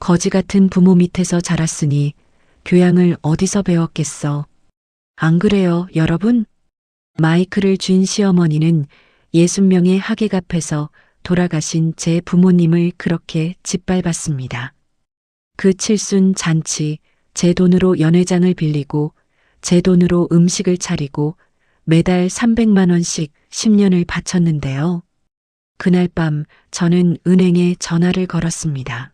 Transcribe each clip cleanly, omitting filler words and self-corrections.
거지 같은 부모 밑에서 자랐으니 교양을 어디서 배웠겠어. 안 그래요, 여러분? 마이크를 쥔 시어머니는 60명의 하객 앞에서 돌아가신 제 부모님을 그렇게 짓밟았습니다. 그 칠순 잔치, 제 돈으로 연회장을 빌리고 제 돈으로 음식을 차리고 매달 300만 원씩 10년을 바쳤는데요. 그날 밤 저는 은행에 전화를 걸었습니다.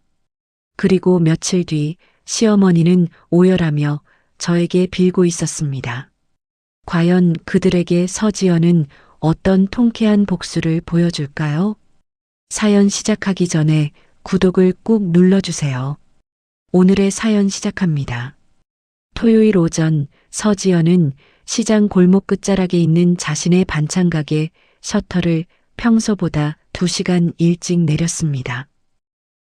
그리고 며칠 뒤 시어머니는 오열하며 저에게 빌고 있었습니다. 과연 그들에게 서지연은 어떤 통쾌한 복수를 보여줄까요? 사연 시작하기 전에 구독을 꾹 눌러주세요. 오늘의 사연 시작합니다. 토요일 오전 서지연은 시장 골목 끝자락에 있는 자신의 반찬 가게 셔터를 평소보다 2시간 일찍 내렸습니다.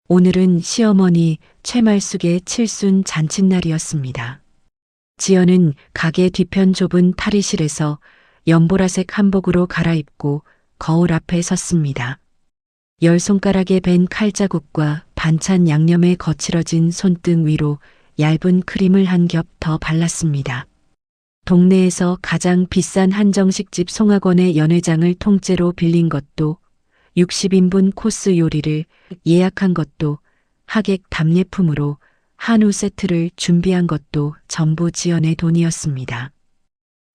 오늘은 시어머니 최말숙의 칠순 잔칫날이었습니다. 지연은 가게 뒤편 좁은 탈의실에서 연보라색 한복으로 갈아입고 거울 앞에 섰습니다. 10손가락에 밴 칼자국과 반찬 양념에 거칠어진 손등 위로 얇은 크림을 한 겹 더 발랐습니다. 동네에서 가장 비싼 한정식집 송학원의 연회장을 통째로 빌린 것도 60인분 코스 요리를 예약한 것도 하객 답례품으로 한우 세트를 준비한 것도 전부 지연의 돈이었습니다.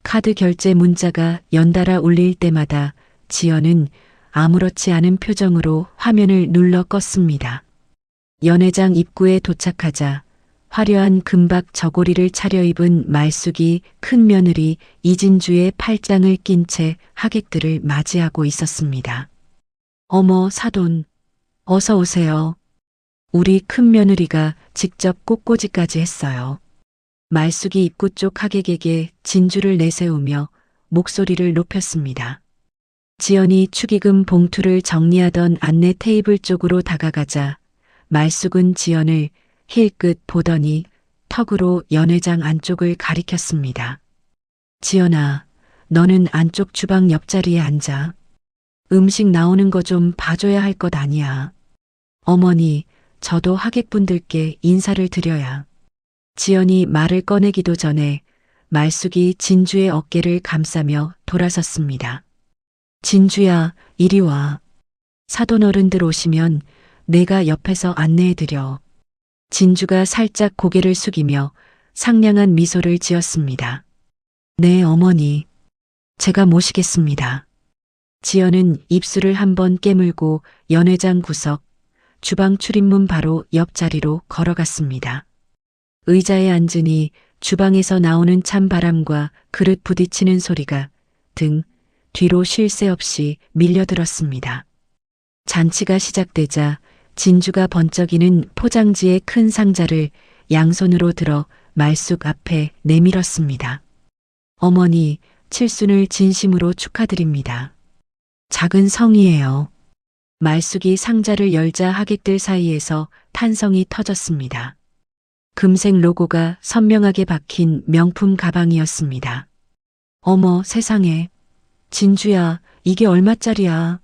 카드 결제 문자가 연달아 울릴 때마다 지연은 아무렇지 않은 표정으로 화면을 눌러 껐습니다. 연회장 입구에 도착하자 화려한 금박 저고리를 차려입은 말숙이 큰 며느리 이진주의 팔짱을 낀 채 하객들을 맞이하고 있었습니다. 어머 사돈, 어서 오세요. 우리 큰 며느리가 직접 꽃꽂이까지 했어요. 말숙이 입구 쪽 하객에게 진주를 내세우며 목소리를 높였습니다. 지연이 축의금 봉투를 정리하던 안내 테이블 쪽으로 다가가자 말숙은 지연을 힐끗 보더니 턱으로 연회장 안쪽을 가리켰습니다. 지연아, 너는 안쪽 주방 옆자리에 앉아. 음식 나오는 거 좀 봐줘야 할 것 아니야. 어머니, 저도 하객분들께 인사를 드려야. 지연이 말을 꺼내기도 전에 말숙이 진주의 어깨를 감싸며 돌아섰습니다. 진주야, 이리 와. 사돈 어른들 오시면 내가 옆에서 안내해드려. 진주가 살짝 고개를 숙이며 상냥한 미소를 지었습니다. 네, 어머니. 제가 모시겠습니다. 지연은 입술을 한번 깨물고 연회장 구석, 주방 출입문 바로 옆자리로 걸어갔습니다. 의자에 앉으니 주방에서 나오는 찬바람과 그릇 부딪히는 소리가 등 뒤로 쉴 새 없이 밀려들었습니다. 잔치가 시작되자 진주가 번쩍이는 포장지의 큰 상자를 양손으로 들어 말숙 앞에 내밀었습니다. 어머니, 칠순을 진심으로 축하드립니다. 작은 성이에요. 말숙이 상자를 열자 하객들 사이에서 탄성이 터졌습니다. 금색 로고가 선명하게 박힌 명품 가방이었습니다. 어머 세상에. 진주야, 이게 얼마짜리야?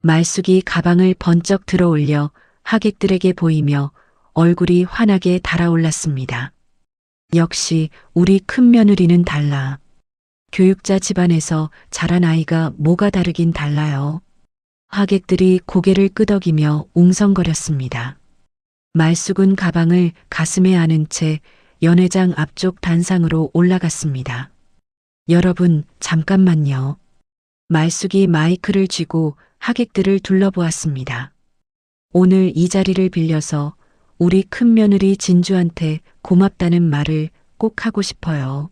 말숙이 가방을 번쩍 들어 올려 하객들에게 보이며 얼굴이 환하게 달아올랐습니다. 역시 우리 큰 며느리는 달라. 교육자 집안에서 자란 아이가 뭐가 다르긴 달라요. 하객들이 고개를 끄덕이며 웅성거렸습니다. 말숙은 가방을 가슴에 안은 채 연회장 앞쪽 단상으로 올라갔습니다. 여러분, 잠깐만요. 말숙이 마이크를 쥐고 하객들을 둘러보았습니다. 오늘 이 자리를 빌려서 우리 큰 며느리 진주한테 고맙다는 말을 꼭 하고 싶어요.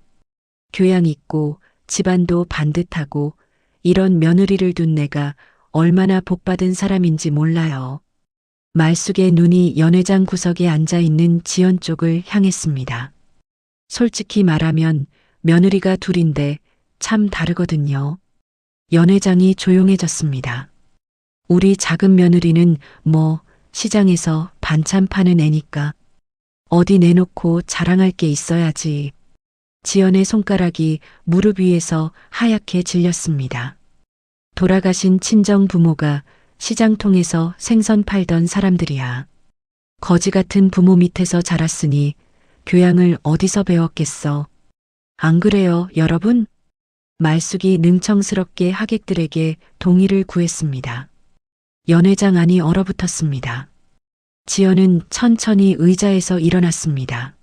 교양 있고 집안도 반듯하고 이런 며느리를 둔 내가 얼마나 복받은 사람인지 몰라요. 말숙의 눈이 연회장 구석에 앉아있는 지연 쪽을 향했습니다. 솔직히 말하면 며느리가 둘인데 참 다르거든요. 연회장이 조용해졌습니다. 우리 작은 며느리는 뭐 시장에서 반찬 파는 애니까 어디 내놓고 자랑할 게 있어야지. 지연의 손가락이 무릎 위에서 하얗게 질렸습니다. 돌아가신 친정 부모가 시장통에서 생선 팔던 사람들이야. 거지 같은 부모 밑에서 자랐으니 교양을 어디서 배웠겠어. 안 그래요, 여러분? 말숙이 능청스럽게 하객들에게 동의를 구했습니다. 연회장 안이 얼어붙었습니다. 지연은 천천히 의자에서 일어났습니다.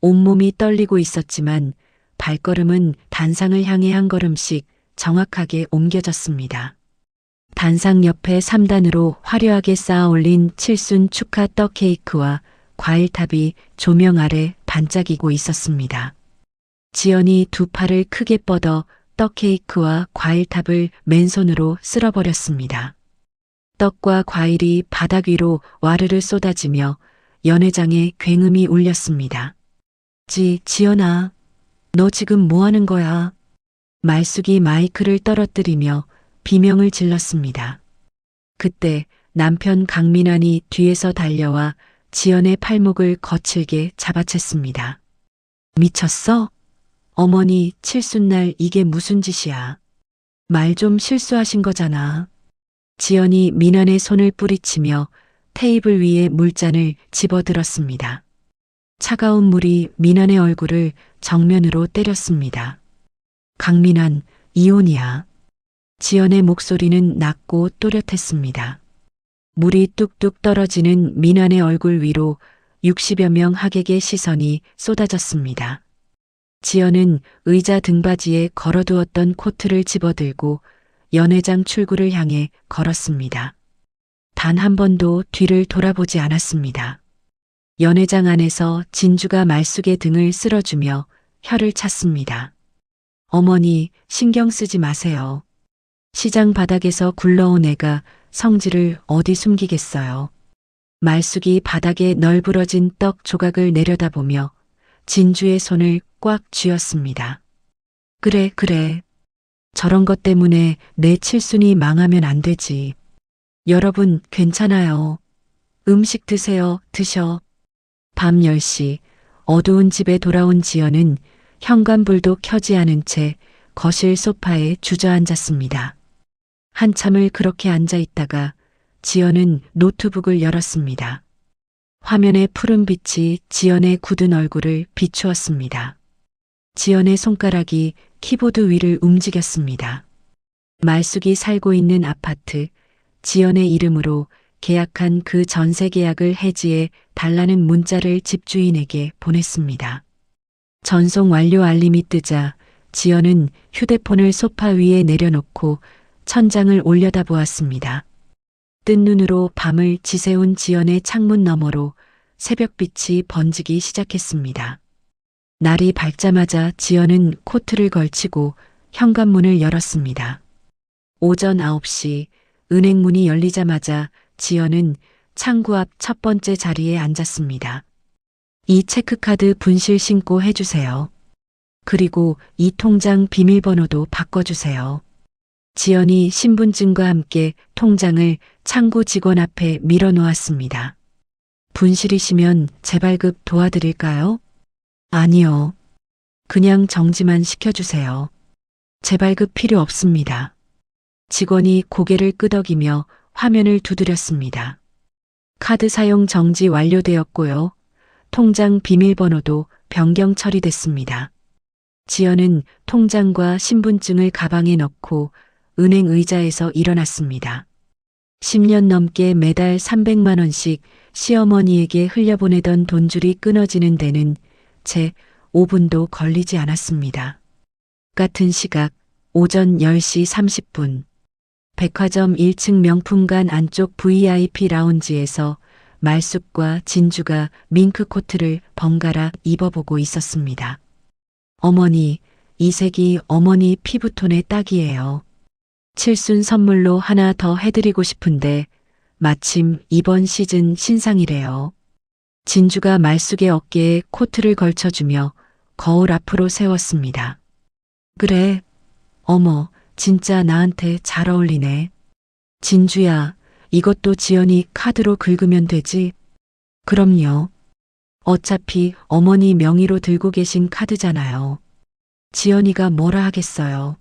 온몸이 떨리고 있었지만 발걸음은 단상을 향해 한 걸음씩 정확하게 옮겨졌습니다. 단상 옆에 3단으로 화려하게 쌓아 올린 칠순 축하 떡 케이크와 과일탑이 조명 아래 반짝이고 있었습니다. 지연이 두 팔을 크게 뻗어 떡 케이크와 과일탑을 맨손으로 쓸어버렸습니다. 떡과 과일이 바닥 위로 와르르 쏟아지며 연회장에 굉음이 울렸습니다. 지연아, 너 지금 뭐 하는 거야? 말숙이 마이크를 떨어뜨리며 비명을 질렀습니다. 그때 남편 강민환이 뒤에서 달려와 지연의 팔목을 거칠게 잡아챘습니다. 미쳤어? 어머니, 칠순날 이게 무슨 짓이야? 말 좀 실수하신 거잖아. 지연이 민환의 손을 뿌리치며 테이블 위에 물잔을 집어들었습니다. 차가운 물이 민환의 얼굴을 정면으로 때렸습니다. 강민환, 이혼이야. 지연의 목소리는 낮고 또렷했습니다. 물이 뚝뚝 떨어지는 민환의 얼굴 위로 60여 명 하객의 시선이 쏟아졌습니다. 지연은 의자 등받이에 걸어두었던 코트를 집어들고 연회장 출구를 향해 걸었습니다. 단 한 번도 뒤를 돌아보지 않았습니다. 연회장 안에서 진주가 말숙의 등을 쓸어주며 혀를 찼습니다. 어머니, 신경 쓰지 마세요. 시장 바닥에서 굴러온 애가 성질을 어디 숨기겠어요. 말숙이 바닥에 널브러진 떡 조각을 내려다보며 진주의 손을 꽉 쥐었습니다. 그래. 저런 것 때문에 내 칠순이 망하면 안 되지. 여러분, 괜찮아요. 음식 드세요, 드셔. 밤 10시, 어두운 집에 돌아온 지연은 현관불도 켜지 않은 채 거실 소파에 주저앉았습니다. 한참을 그렇게 앉아 있다가 지연은 노트북을 열었습니다. 화면의 푸른 빛이 지연의 굳은 얼굴을 비추었습니다. 지연의 손가락이 키보드 위를 움직였습니다. 말숙이 살고 있는 아파트, 지연의 이름으로 계약한 그 전세 계약을 해지해 달라는 문자를 집주인에게 보냈습니다. 전송 완료 알림이 뜨자 지연은 휴대폰을 소파 위에 내려놓고 천장을 올려다보았습니다. 뜬 눈으로 밤을 지새운 지연의 창문 너머로 새벽빛이 번지기 시작했습니다. 날이 밝자마자 지연은 코트를 걸치고 현관문을 열었습니다. 오전 9시 은행문이 열리자마자 지연은 창구 앞 첫 번째 자리에 앉았습니다. 이 체크카드 분실 신고 해주세요. 그리고 이 통장 비밀번호도 바꿔주세요. 지연이 신분증과 함께 통장을 창구 직원 앞에 밀어놓았습니다. 분실이시면 재발급 도와드릴까요? 아니요. 그냥 정지만 시켜주세요. 재발급 필요 없습니다. 직원이 고개를 끄덕이며 화면을 두드렸습니다. 카드 사용 정지 완료되었고요. 통장 비밀번호도 변경 처리됐습니다. 지연은 통장과 신분증을 가방에 넣고 은행 의자에서 일어났습니다. 10년 넘게 매달 300만 원씩 시어머니에게 흘려보내던 돈줄이 끊어지는 데는 채 5분도 걸리지 않았습니다. 같은 시각 오전 10시 30분 백화점 1층 명품관 안쪽 VIP 라운지에서 말숙과 진주가 밍크 코트를 번갈아 입어보고 있었습니다. 어머니, 이 색이 어머니 피부톤에 딱이에요. 칠순 선물로 하나 더 해드리고 싶은데 마침 이번 시즌 신상이래요. 진주가 말숙의 어깨에 코트를 걸쳐주며 거울 앞으로 세웠습니다. 그래, 어머, 진짜 나한테 잘 어울리네. 진주야, 이것도 지연이 카드로 긁으면 되지? 그럼요. 어차피 어머니 명의로 들고 계신 카드잖아요. 지연이가 뭐라 하겠어요.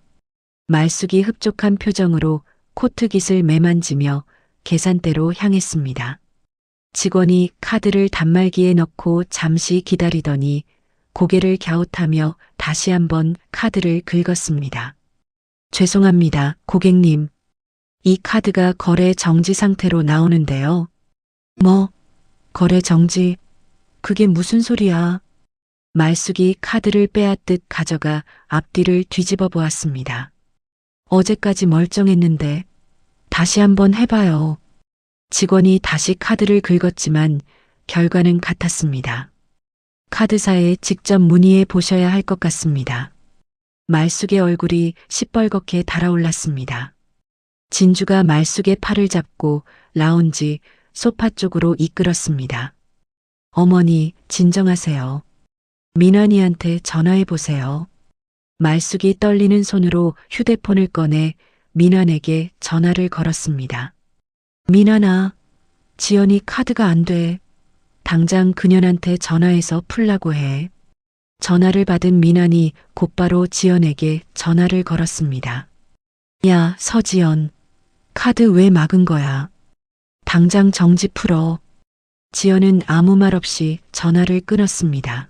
말숙이 흡족한 표정으로 코트 깃을 매만지며 계산대로 향했습니다. 직원이 카드를 단말기에 넣고 잠시 기다리더니 고개를 갸웃하며 다시 한번 카드를 긁었습니다. 죄송합니다, 고객님. 이 카드가 거래 정지 상태로 나오는데요. 뭐, 거래 정지? 그게 무슨 소리야? 말숙이 카드를 빼앗듯 가져가 앞뒤를 뒤집어 보았습니다. 어제까지 멀쩡했는데 다시 한번 해봐요. 직원이 다시 카드를 긁었지만 결과는 같았습니다. 카드사에 직접 문의해 보셔야 할 것 같습니다. 말숙의 얼굴이 시뻘겋게 달아올랐습니다. 진주가 말숙의 팔을 잡고 라운지 소파 쪽으로 이끌었습니다. 어머니, 진정하세요. 민환이한테 전화해 보세요. 말숙이 떨리는 손으로 휴대폰을 꺼내 민환에게 전화를 걸었습니다. 민환아, 지연이 카드가 안 돼. 당장 그년한테 전화해서 풀라고 해. 전화를 받은 민환이 곧바로 지연에게 전화를 걸었습니다. 야, 서지연. 카드 왜 막은 거야? 당장 정지 풀어. 지연은 아무 말 없이 전화를 끊었습니다.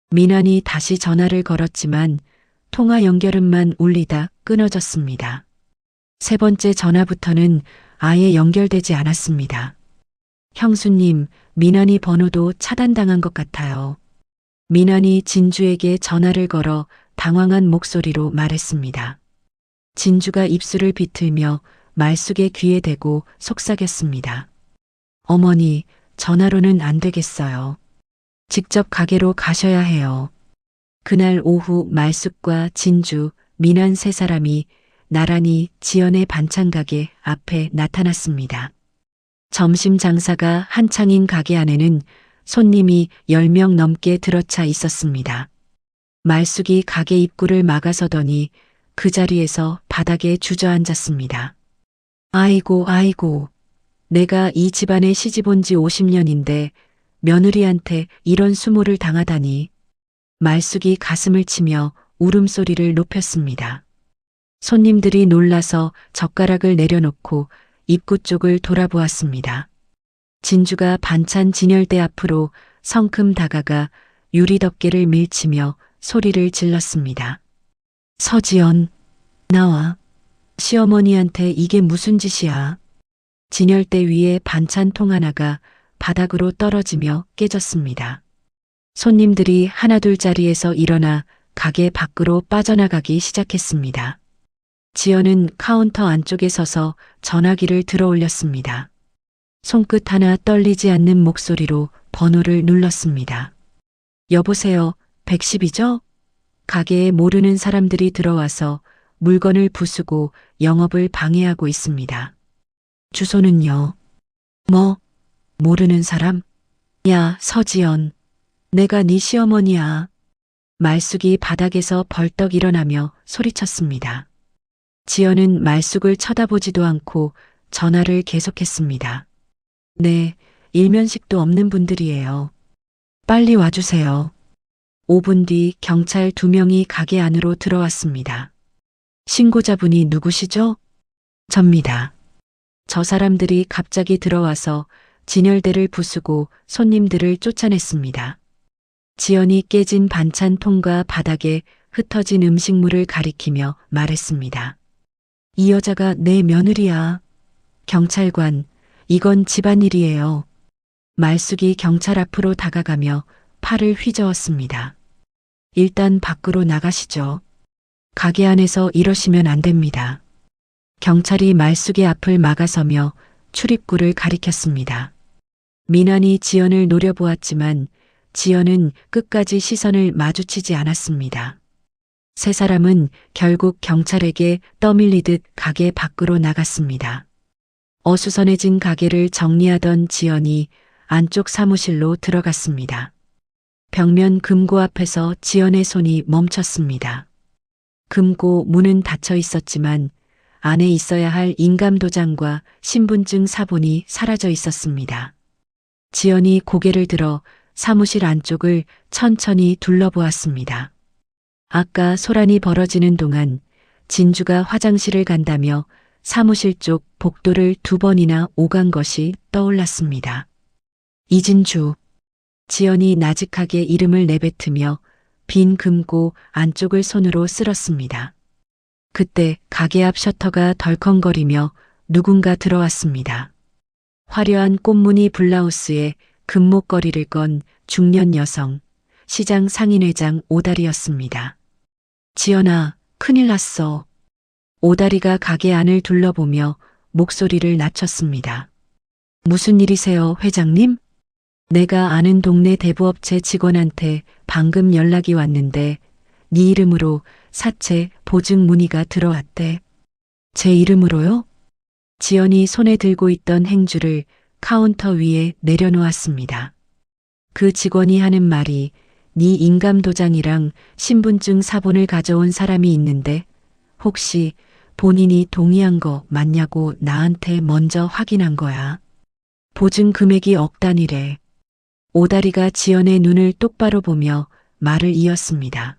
민환이 다시 전화를 걸었지만 통화 연결음만 울리다 끊어졌습니다. 세 번째 전화부터는 아예 연결되지 않았습니다. 형수님, 민환이 번호도 차단당한 것 같아요. 민환이 진주에게 전화를 걸어 당황한 목소리로 말했습니다. 진주가 입술을 비틀며 말숙의 귀에 대고 속삭였습니다. 어머니, 전화로는 안 되겠어요. 직접 가게로 가셔야 해요. 그날 오후 말숙과 진주, 민환 세 사람이 나란히 지연의 반찬 가게 앞에 나타났습니다. 점심 장사가 한창인 가게 안에는 손님이 10명 넘게 들어차 있었습니다. 말숙이 가게 입구를 막아서더니 그 자리에서 바닥에 주저앉았습니다. 아이고, 아이고. 내가 이 집안에 시집 온 지 50년인데 며느리한테 이런 수모를 당하다니. 말숙이 가슴을 치며 울음소리를 높였습니다. 손님들이 놀라서 젓가락을 내려놓고 입구 쪽을 돌아보았습니다. 진주가 반찬 진열대 앞으로 성큼 다가가 유리덮개를 밀치며 소리를 질렀습니다. 서지연, 나와. 시어머니한테 이게 무슨 짓이야? 진열대 위에 반찬통 하나가 바닥으로 떨어지며 깨졌습니다. 손님들이 하나둘 자리에서 일어나 가게 밖으로 빠져나가기 시작했습니다. 지연은 카운터 안쪽에 서서 전화기를 들어 올렸습니다. 손끝 하나 떨리지 않는 목소리로 번호를 눌렀습니다. 여보세요, 110이죠? 가게에 모르는 사람들이 들어와서 물건을 부수고 영업을 방해하고 있습니다. 주소는요? 뭐? 모르는 사람? 야, 서지연. 내가 네 시어머니야. 말숙이 바닥에서 벌떡 일어나며 소리쳤습니다. 지연은 말숙을 쳐다보지도 않고 전화를 계속했습니다. 네, 일면식도 없는 분들이에요. 빨리 와주세요. 5분 뒤 경찰 2명이 가게 안으로 들어왔습니다. 신고자분이 누구시죠? 접니다. 저 사람들이 갑자기 들어와서 진열대를 부수고 손님들을 쫓아냈습니다. 지연이 깨진 반찬통과 바닥에 흩어진 음식물을 가리키며 말했습니다. 이 여자가 내 며느리야. 경찰관, 이건 집안일이에요. 말숙이 경찰 앞으로 다가가며 팔을 휘저었습니다. 일단 밖으로 나가시죠. 가게 안에서 이러시면 안 됩니다. 경찰이 말숙의 앞을 막아서며 출입구를 가리켰습니다. 민환이 지연을 노려보았지만 지연은 끝까지 시선을 마주치지 않았습니다. 세 사람은 결국 경찰에게 떠밀리듯 가게 밖으로 나갔습니다. 어수선해진 가게를 정리하던 지연이 안쪽 사무실로 들어갔습니다. 벽면 금고 앞에서 지연의 손이 멈췄습니다. 금고 문은 닫혀 있었지만 안에 있어야 할 인감도장과 신분증 사본이 사라져 있었습니다. 지연이 고개를 들어 사무실 안쪽을 천천히 둘러보았습니다. 아까 소란이 벌어지는 동안 진주가 화장실을 간다며 사무실 쪽 복도를 2번이나 오간 것이 떠올랐습니다. 이진주. 지연이 나직하게 이름을 내뱉으며 빈 금고 안쪽을 손으로 쓸었습니다. 그때 가게 앞 셔터가 덜컹거리며 누군가 들어왔습니다. 화려한 꽃무늬 블라우스에 금목걸이를 건 중년 여성, 시장 상인회장 오다리였습니다. 지연아, 큰일 났어. 오다리가 가게 안을 둘러보며 목소리를 낮췄습니다. 무슨 일이세요, 회장님? 내가 아는 동네 대부업체 직원한테 방금 연락이 왔는데 네 이름으로 사채 보증 문의가 들어왔대. 제 이름으로요? 지연이 손에 들고 있던 행주를 카운터 위에 내려놓았습니다. 그 직원이 하는 말이 네 인감도장이랑 신분증 사본을 가져온 사람이 있는데 혹시 본인이 동의한 거 맞냐고 나한테 먼저 확인한 거야. 보증 금액이 억 단위래. 오다리가 지연의 눈을 똑바로 보며 말을 이었습니다.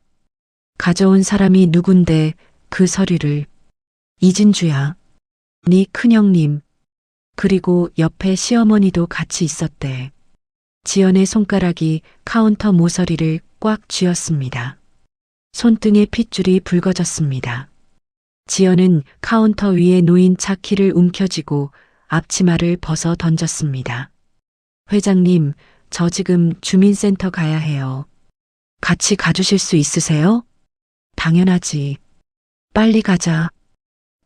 가져온 사람이 누군데 그 서류를. 이진주야. 네 큰형님. 그리고 옆에 시어머니도 같이 있었대. 지연의 손가락이 카운터 모서리를 꽉 쥐었습니다. 손등에 핏줄이 붉어졌습니다. 지연은 카운터 위에 놓인 차 키를 움켜쥐고 앞치마를 벗어 던졌습니다. 회장님, 저 지금 주민센터 가야 해요. 같이 가주실 수 있으세요? 당연하지. 빨리 가자.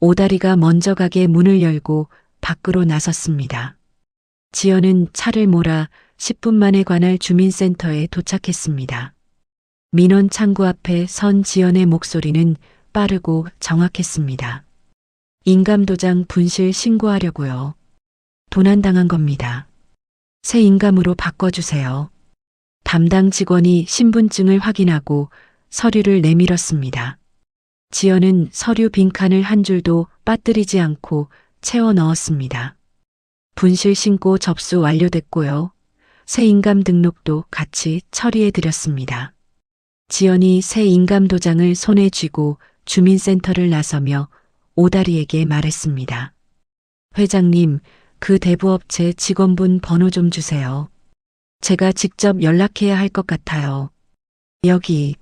오다리가 먼저 가게 문을 열고 밖으로 나섰습니다. 지연은 차를 몰아 10분 만에 관할 주민센터에 도착했습니다. 민원 창구 앞에 선 지연의 목소리는 빠르고 정확했습니다. 인감도장 분실 신고하려고요. 도난당한 겁니다. 새 인감으로 바꿔주세요. 담당 직원이 신분증을 확인하고 서류를 내밀었습니다. 지연은 서류 빈칸을 한 줄도 빠뜨리지 않고 채워 넣었습니다. 분실 신고 접수 완료됐고요. 새 인감 등록도 같이 처리해 드렸습니다. 지연이 새 인감 도장을 손에 쥐고 주민센터를 나서며 오다리에게 말했습니다. 회장님, 그 대부업체 직원분 번호 좀 주세요. 제가 직접 연락해야 할 것 같아요. 여기.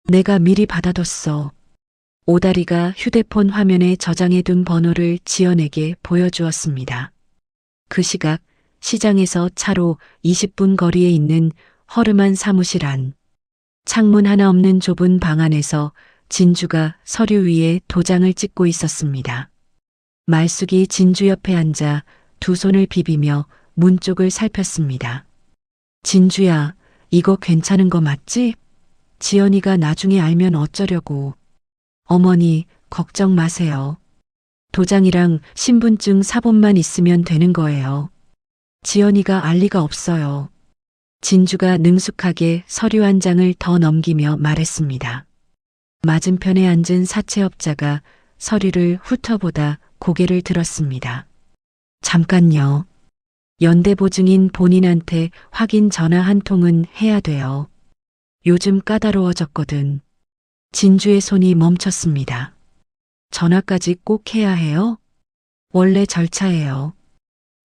내가 미리 받아뒀어. 오다리가 휴대폰 화면에 저장해둔 번호를 지연에게 보여주었습니다. 그 시각 시장에서 차로 20분 거리에 있는 허름한 사무실 안. 창문 하나 없는 좁은 방 안에서 진주가 서류 위에 도장을 찍고 있었습니다. 말숙이 진주 옆에 앉아 두 손을 비비며 문 쪽을 살폈습니다. 진주야, 이거 괜찮은 거 맞지? 지연이가 나중에 알면 어쩌려고. 어머니, 걱정 마세요. 도장이랑 신분증 사본만 있으면 되는 거예요. 지연이가 알 리가 없어요. 진주가 능숙하게 서류 한 장을 더 넘기며 말했습니다. 맞은편에 앉은 사채업자가 서류를 훑어보다 고개를 들었습니다. 잠깐요. 연대보증인 본인한테 확인 전화 한 통은 해야 돼요. 요즘 까다로워졌거든. 진주의 손이 멈췄습니다. 전화까지 꼭 해야 해요? 원래 절차예요.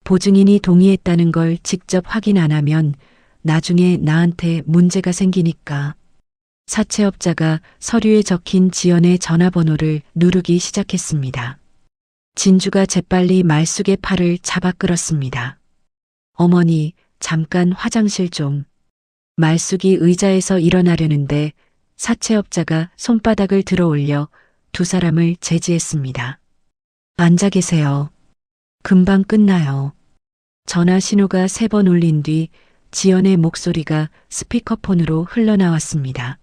보증인이 동의했다는 걸 직접 확인 안 하면 나중에 나한테 문제가 생기니까. 사채업자가 서류에 적힌 지연의 전화번호를 누르기 시작했습니다. 진주가 재빨리 말숙의 팔을 잡아 끌었습니다. 어머니, 잠깐 화장실 좀. 말숙이 의자에서 일어나려는데 사채업자가 손바닥을 들어 올려 두 사람을 제지했습니다. 앉아 계세요. 금방 끝나요. 전화 신호가 3번 울린 뒤 지연의 목소리가 스피커폰으로 흘러나왔습니다.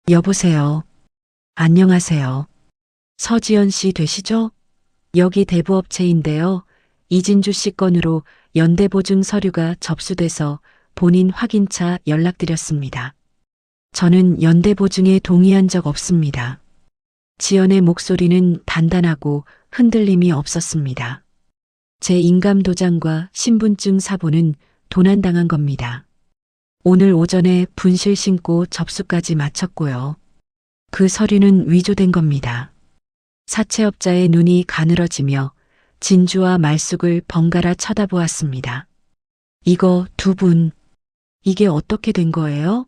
여보세요. 안녕하세요. 서지연 씨 되시죠? 여기 대부업체인데요. 이진주 씨 건으로 연대보증 서류가 접수돼서 본인 확인차 연락드렸습니다. 저는 연대보증에 동의한 적 없습니다. 지연의 목소리는 단단하고 흔들림이 없었습니다. 제 인감도장과 신분증 사본은 도난당한 겁니다. 오늘 오전에 분실 신고 접수까지 마쳤고요. 그 서류는 위조된 겁니다. 사채업자의 눈이 가늘어지며 진주와 말숙을 번갈아 쳐다보았습니다. 이거 두 분, 이게 어떻게 된 거예요?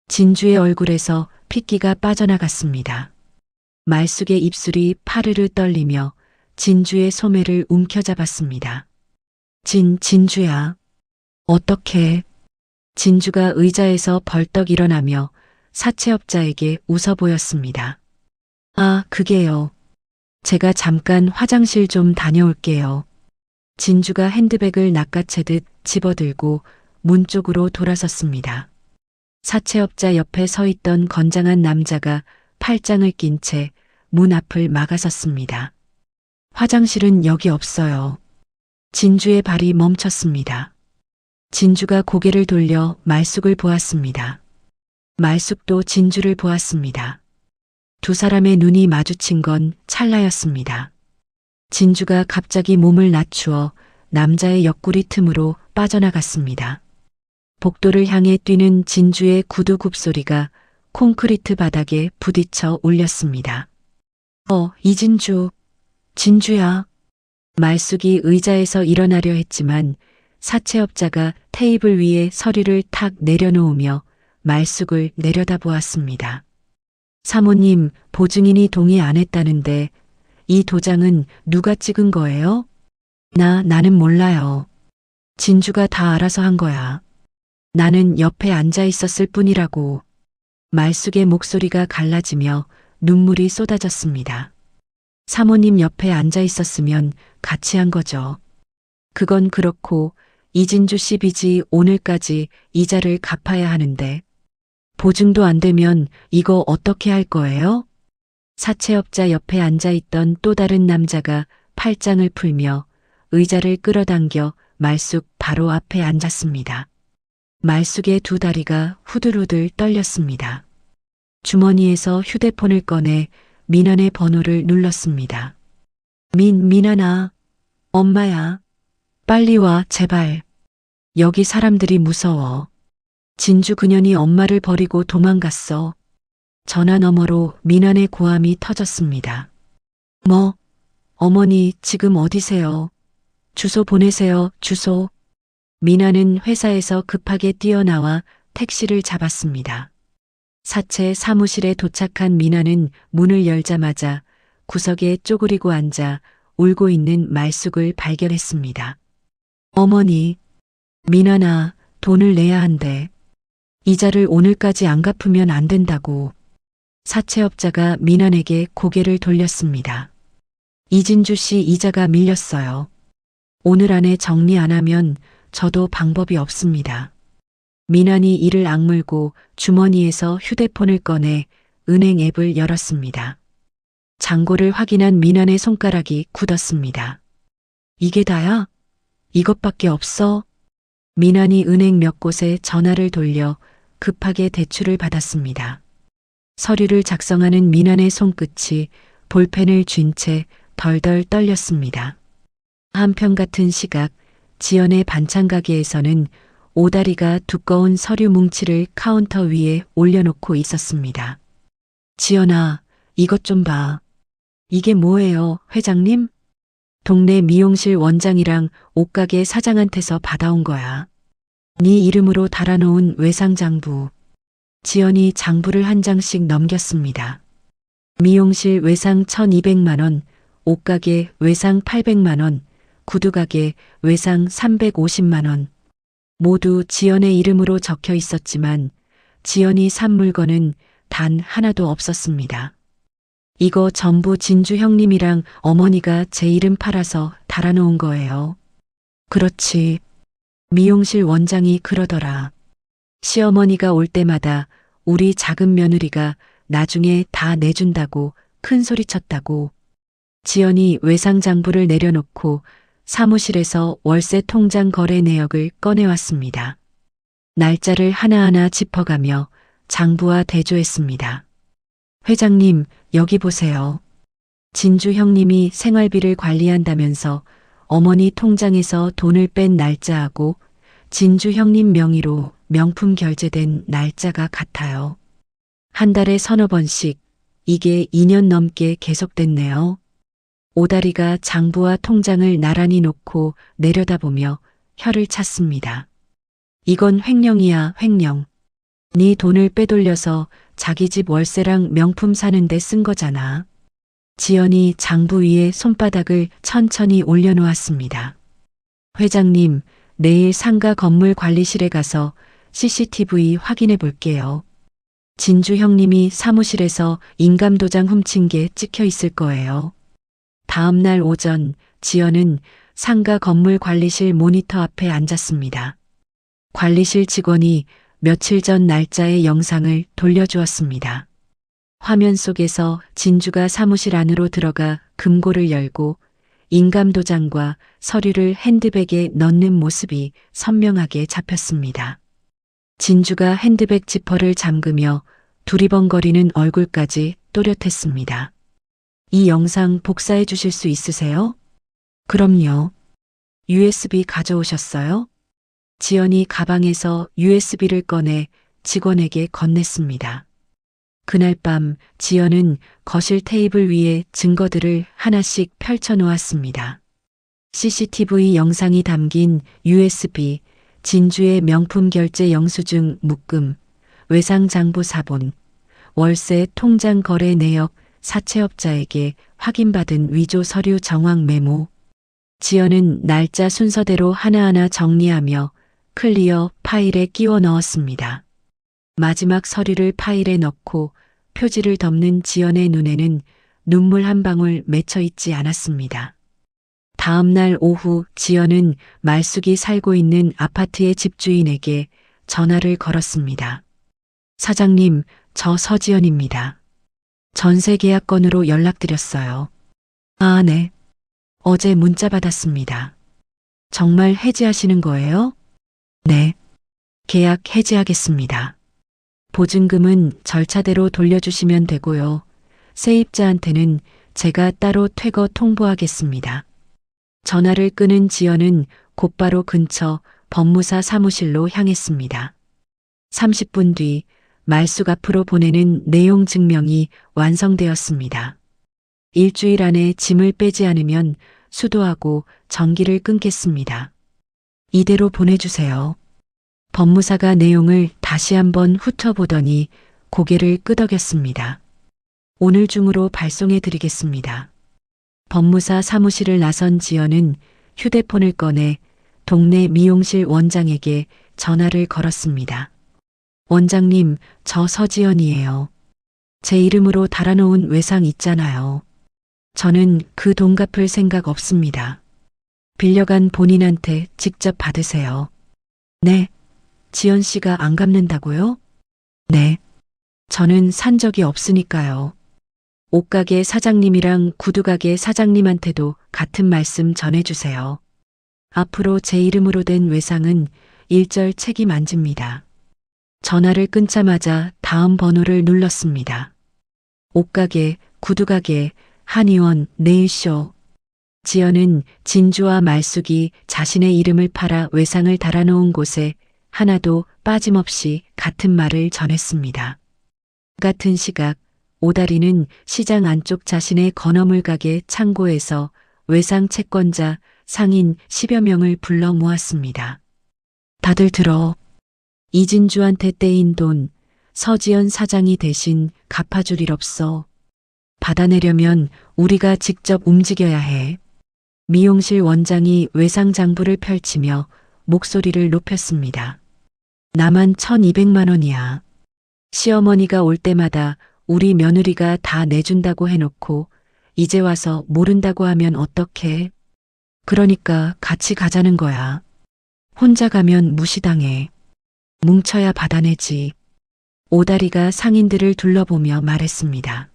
진주의 얼굴에서 핏기가 빠져나갔습니다. 말숙의 입술이 파르르 떨리며 진주의 소매를 움켜잡았습니다. 진주야. 어떻게? 진주가 의자에서 벌떡 일어나며 사채업자에게 웃어 보였습니다. 아, 그게요. 제가 잠깐 화장실 좀 다녀올게요. 진주가 핸드백을 낚아채듯 집어들고 문 쪽으로 돌아섰습니다. 사채업자 옆에 서 있던 건장한 남자가 팔짱을 낀 채 문 앞을 막아섰습니다. 화장실은 여기 없어요. 진주의 발이 멈췄습니다. 진주가 고개를 돌려 말숙을 보았습니다. 말숙도 진주를 보았습니다. 두 사람의 눈이 마주친 건 찰나였습니다. 진주가 갑자기 몸을 낮추어 남자의 옆구리 틈으로 빠져나갔습니다. 복도를 향해 뛰는 진주의 구두 굽소리가 콘크리트 바닥에 부딪혀 울렸습니다. 이진주, 진주야. 말숙이 의자에서 일어나려 했지만 사채업자가 테이블 위에 서류를 탁 내려놓으며 말숙을 내려다보았습니다. 사모님, 보증인이 동의 안 했다는데 이 도장은 누가 찍은 거예요? 나는 몰라요. 진주가 다 알아서 한 거야. 나는 옆에 앉아 있었을 뿐이라고. 말숙의 목소리가 갈라지며 눈물이 쏟아졌습니다. 사모님 옆에 앉아 있었으면 같이 한 거죠. 그건 그렇고 이진주 씨 빚이 오늘까지 이자를 갚아야 하는데 보증도 안 되면 이거 어떻게 할 거예요? 사채업자 옆에 앉아 있던 또 다른 남자가 팔짱을 풀며 의자를 끌어당겨 말숙 바로 앞에 앉았습니다. 말숙의 두 다리가 후들후들 떨렸습니다. 주머니에서 휴대폰을 꺼내 민환의 번호를 눌렀습니다. 민환아, 엄마야. 빨리 와, 제발. 여기 사람들이 무서워. 진주 그년이 엄마를 버리고 도망갔어. 전화 너머로 민환의 고함이 터졌습니다. 어머니 지금 어디세요? 주소 보내세요, 주소. 민환은 회사에서 급하게 뛰어나와 택시를 잡았습니다. 사채 사무실에 도착한 민환은 문을 열자마자 구석에 쪼그리고 앉아 울고 있는 말숙을 발견했습니다. 어머니, 민환아, 돈을 내야 한대. 이자를 오늘까지 안 갚으면 안 된다고. 사채업자가 민환에게 고개를 돌렸습니다. 이진주 씨 이자가 밀렸어요. 오늘 안에 정리 안 하면 저도 방법이 없습니다. 민환이 이를 악물고 주머니에서 휴대폰을 꺼내 은행 앱을 열었습니다. 잔고를 확인한 민환의 손가락이 굳었습니다. 이게 다야? 이것밖에 없어? 민환이 은행 몇 곳에 전화를 돌려 급하게 대출을 받았습니다. 서류를 작성하는 민환의 손끝이 볼펜을 쥔 채 덜덜 떨렸습니다. 한편같은 시각 지연의 반찬 가게에서는 오다리가 두꺼운 서류 뭉치를 카운터 위에 올려놓고 있었습니다. 지연아, 이것 좀 봐. 이게 뭐예요, 회장님? 동네 미용실 원장이랑 옷가게 사장한테서 받아온 거야. 네 이름으로 달아놓은 외상장부. 지연이 장부를 한 장씩 넘겼습니다. 미용실 외상 1,200만 원, 옷가게 외상 800만 원, 구두가게 외상 350만 원. 모두 지연의 이름으로 적혀 있었지만 지연이 산 물건은 단 하나도 없었습니다. 이거 전부 진주 형님이랑 어머니가 제 이름 팔아서 달아놓은 거예요. 그렇지. 미용실 원장이 그러더라. 시어머니가 올 때마다 우리 작은 며느리가 나중에 다 내준다고 큰 소리 쳤다고. 지연이 외상장부를 내려놓고 사무실에서 월세 통장 거래 내역을 꺼내왔습니다. 날짜를 하나하나 짚어가며 장부와 대조했습니다. 회장님, 여기 보세요. 진주 형님이 생활비를 관리한다면서 어머니 통장에서 돈을 뺀 날짜하고 진주 형님 명의로 명품 결제된 날짜가 같아요. 한 달에 서너 번씩, 이게 2년 넘게 계속됐네요. 오다리가 장부와 통장을 나란히 놓고 내려다보며 혀를 찼습니다. 이건 횡령이야, 횡령. 네 돈을 빼돌려서 자기 집 월세랑 명품 사는데 쓴 거잖아. 지연이 장부 위에 손바닥을 천천히 올려놓았습니다. 회장님, 내일 상가 건물 관리실에 가서 CCTV 확인해 볼게요. 진주 형님이 사무실에서 인감도장 훔친 게 찍혀 있을 거예요. 다음 날 오전, 지연은 상가 건물 관리실 모니터 앞에 앉았습니다. 관리실 직원이 며칠 전 날짜의 영상을 돌려주었습니다. 화면 속에서 진주가 사무실 안으로 들어가 금고를 열고 인감도장과 서류를 핸드백에 넣는 모습이 선명하게 잡혔습니다. 진주가 핸드백 지퍼를 잠그며 두리번거리는 얼굴까지 또렷했습니다. 이 영상 복사해 주실 수 있으세요? 그럼요. USB 가져오셨어요? 지연이 가방에서 USB를 꺼내 직원에게 건넸습니다. 그날 밤 지연은 거실 테이블 위에 증거들을 하나씩 펼쳐 놓았습니다. CCTV 영상이 담긴 USB, 진주의 명품 결제 영수증 묶음, 외상장부 사본, 월세 통장 거래 내역, 사채업자에게 확인받은 위조 서류 정황 메모. 지연은 날짜 순서대로 하나하나 정리하며 클리어 파일에 끼워 넣었습니다. 마지막 서류를 파일에 넣고 표지를 덮는 지연의 눈에는 눈물 한 방울 맺혀 있지 않았습니다. 다음 날 오후 지연은 말숙이 살고 있는 아파트의 집주인에게 전화를 걸었습니다. 사장님, 저 서지연입니다. 전세 계약건으로 연락드렸어요. 아, 네. 어제 문자 받았습니다. 정말 해지하시는 거예요? 네. 계약 해지하겠습니다. 보증금은 절차대로 돌려주시면 되고요. 세입자한테는 제가 따로 퇴거 통보하겠습니다. 전화를 끊은 지연은 곧바로 근처 법무사 사무실로 향했습니다. 30분 뒤 말숙 앞으로 보내는 내용 증명이 완성되었습니다. 일주일 안에 짐을 빼지 않으면 수도하고 전기를 끊겠습니다. 이대로 보내주세요. 법무사가 내용을 다시 한번 훑어보더니 고개를 끄덕였습니다. 오늘 중으로 발송해 드리겠습니다. 법무사 사무실을 나선 지연은 휴대폰을 꺼내 동네 미용실 원장에게 전화를 걸었습니다. 원장님, 저 서지연이에요. 제 이름으로 달아놓은 외상 있잖아요. 저는 그 돈 갚을 생각 없습니다. 빌려간 본인한테 직접 받으세요. 네. 지연 씨가 안 갚는다고요? 네. 저는 산 적이 없으니까요. 옷가게 사장님이랑 구두가게 사장님한테도 같은 말씀 전해주세요. 앞으로 제 이름으로 된 외상은 일절 책임 안 집니다. 전화를 끊자마자 다음 번호를 눌렀습니다. 옷가게, 구두가게, 한의원, 네일쇼. 지연은 진주와 말숙이 자신의 이름을 팔아 외상을 달아놓은 곳에 하나도 빠짐없이 같은 말을 전했습니다. 같은 시각 오다리는 시장 안쪽 자신의 건어물 가게 창고에서 외상 채권자 상인 10여 명을 불러 모았습니다. 다들 들어. 이진주한테 떼인 돈 서지연 사장이 대신 갚아줄 일 없어. 받아내려면 우리가 직접 움직여야 해. 미용실 원장이 외상 장부를 펼치며 목소리를 높였습니다. 나만 1,200만 원이야. 시어머니가 올 때마다 우리 며느리가 다 내준다고 해놓고 이제 와서 모른다고 하면 어떡해? 그러니까 같이 가자는 거야. 혼자 가면 무시당해. 뭉쳐야 받아내지. 오다리가 상인들을 둘러보며 말했습니다.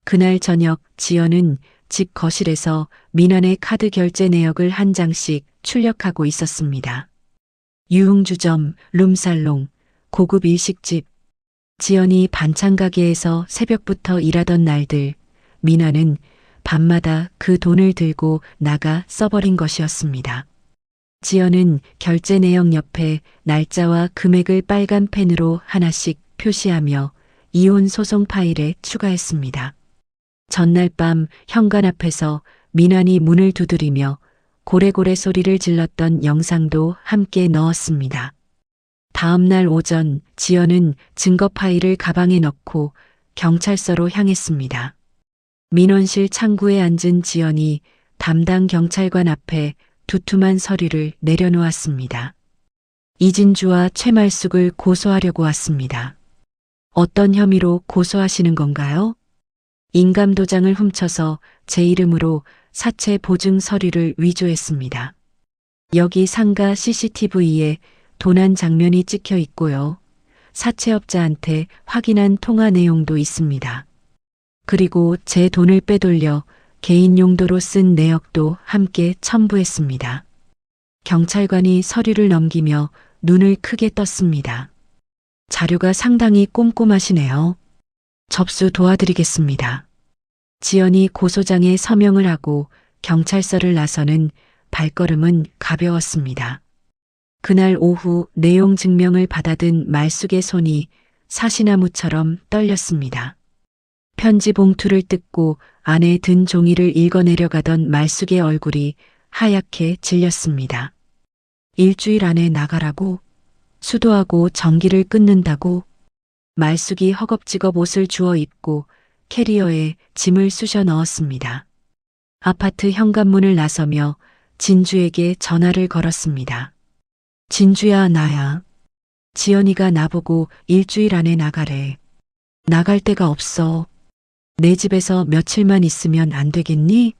그날 저녁 지연은 집 거실에서 민환의 카드 결제 내역을 한 장씩 출력하고 있었습니다. 유흥주점, 룸살롱, 고급 일식집. 지연이 반찬 가게에서 새벽부터 일하던 날들, 민환은 밤마다 그 돈을 들고 나가 써버린 것이었습니다. 지연은 결제 내역 옆에 날짜와 금액을 빨간 펜으로 하나씩 표시하며 이혼 소송 파일에 추가했습니다. 전날 밤 현관 앞에서 민환이 문을 두드리며 고래고래 소리를 질렀던 영상도 함께 넣었습니다. 다음 날 오전 지연은 증거 파일을 가방에 넣고 경찰서로 향했습니다. 민원실 창구에 앉은 지연이 담당 경찰관 앞에 두툼한 서류를 내려놓았습니다. 이진주와 최말숙을 고소하려고 왔습니다. 어떤 혐의로 고소하시는 건가요? 인감도장을 훔쳐서 제 이름으로 사체 보증 서류를 위조했습니다. 여기 상가 CCTV에 도난 장면이 찍혀 있고요. 사채업자한테 확인한 통화 내용도 있습니다. 그리고 제 돈을 빼돌려 개인 용도로 쓴 내역도 함께 첨부했습니다. 경찰관이 서류를 넘기며 눈을 크게 떴습니다. 자료가 상당히 꼼꼼하시네요. 접수 도와드리겠습니다. 지연이 고소장에 서명을 하고 경찰서를 나서는 발걸음은 가벼웠습니다. 그날 오후 내용 증명을 받아든 말숙의 손이 사시나무처럼 떨렸습니다. 편지 봉투를 뜯고 안에 든 종이를 읽어내려가던 말숙의 얼굴이 하얗게 질렸습니다. 일주일 안에 나가라고? 수도하고 전기를 끊는다고? 말숙이 허겁지겁 옷을 주워 입고 캐리어에 짐을 쑤셔 넣었습니다. 아파트 현관문을 나서며 진주에게 전화를 걸었습니다. 진주야, 나야. 지연이가 나보고 일주일 안에 나가래. 나갈 데가 없어. 내 집에서 며칠만 있으면 안 되겠니?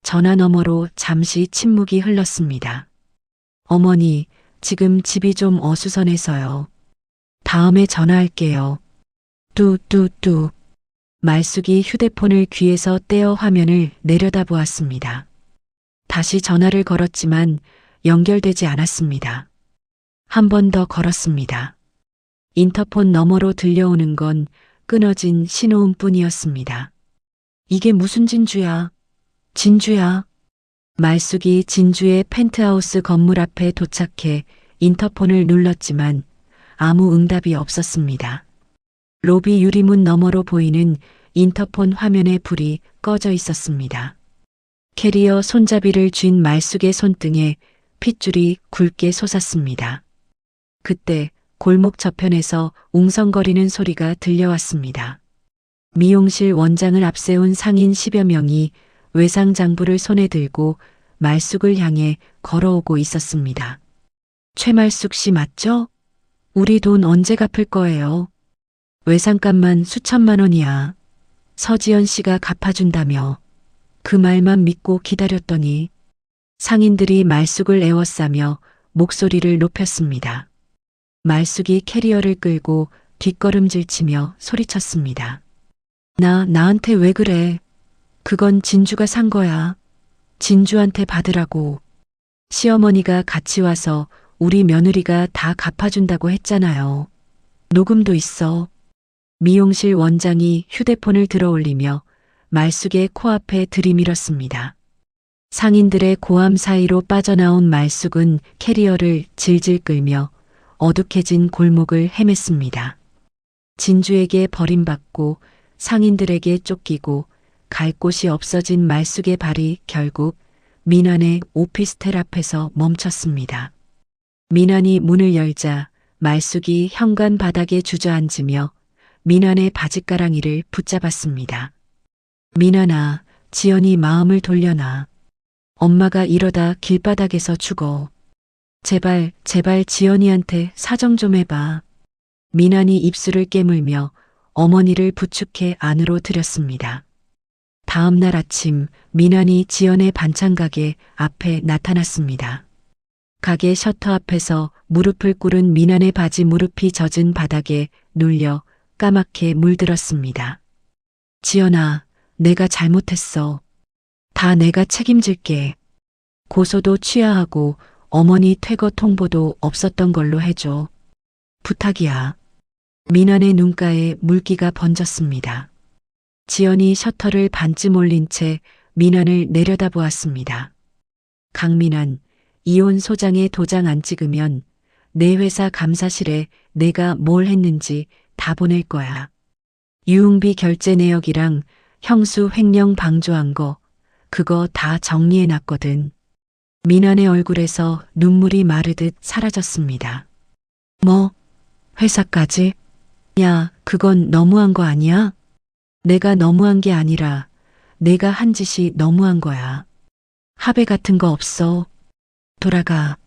전화 너머로 잠시 침묵이 흘렀습니다. 어머니, 지금 집이 좀 어수선해서요. 다음에 전화할게요. 뚜뚜뚜. 말숙이 휴대폰을 귀에서 떼어 화면을 내려다보았습니다. 다시 전화를 걸었지만 연결되지 않았습니다. 한 번 더 걸었습니다. 인터폰 너머로 들려오는 건 끊어진 신호음뿐이었습니다. 이게 무슨 진주야? 진주야. 말숙이 진주의 펜트하우스 건물 앞에 도착해 인터폰을 눌렀지만 아무 응답이 없었습니다. 로비 유리문 너머로 보이는 인터폰 화면에 불이 꺼져 있었습니다. 캐리어 손잡이를 쥔 말숙의 손등에 핏줄이 굵게 솟았습니다. 그때 골목 저편에서 웅성거리는 소리가 들려왔습니다. 미용실 원장을 앞세운 상인 10여 명이 외상장부를 손에 들고 말숙을 향해 걸어오고 있었습니다. 최말숙 씨 맞죠? 우리 돈 언제 갚을 거예요? 외상값만 수천만 원이야. 서지연 씨가 갚아준다며. 그 말만 믿고 기다렸더니 상인들이 말숙을 에워싸며 목소리를 높였습니다. 말숙이 캐리어를 끌고 뒷걸음질치며 소리쳤습니다. 나한테 왜 그래? 그건 진주가 산 거야. 진주한테 받으라고. 시어머니가 같이 와서 우리 며느리가 다 갚아준다고 했잖아요. 녹음도 있어. 미용실 원장이 휴대폰을 들어올리며 말숙의 코앞에 들이밀었습니다. 상인들의 고함 사이로 빠져나온 말숙은 캐리어를 질질 끌며 어둑해진 골목을 헤맸습니다. 진주에게 버림받고 상인들에게 쫓기고 갈 곳이 없어진 말숙의 발이 결국 민환의 오피스텔 앞에서 멈췄습니다. 민환이 문을 열자 말숙이 현관 바닥에 주저앉으며 민환의 바짓가랑이를 붙잡았습니다. 민환아, 지연이 마음을 돌려놔. 엄마가 이러다 길바닥에서 죽어. 제발 지연이한테 사정 좀 해봐. 민환이 입술을 깨물며 어머니를 부축해 안으로 들였습니다. 다음 날 아침 민환이 지연의 반찬 가게 앞에 나타났습니다. 가게 셔터 앞에서 무릎을 꿇은 민환의 바지 무릎이 젖은 바닥에 눌려 까맣게 물들었습니다. 지연아, 내가 잘못했어. 다 내가 책임질게. 고소도 취하하고 어머니 퇴거 통보도 없었던 걸로 해줘. 부탁이야. 민환의 눈가에 물기가 번졌습니다. 지연이 셔터를 반쯤 올린 채 민환을 내려다보았습니다. 강민환, 이혼 소장에 도장 안 찍으면 내 회사 감사실에 내가 뭘 했는지 다 보낼 거야. 유흥비 결제 내역이랑 형수 횡령 방조한 거 그거 다 정리해 놨거든. 민환의 얼굴에서 눈물이 마르듯 사라졌습니다. 뭐, 회사까지? 야, 그건 너무한 거 아니야? 내가 너무한 게 아니라 내가 한 짓이 너무한 거야. 합의 같은 거 없어. 돌아가.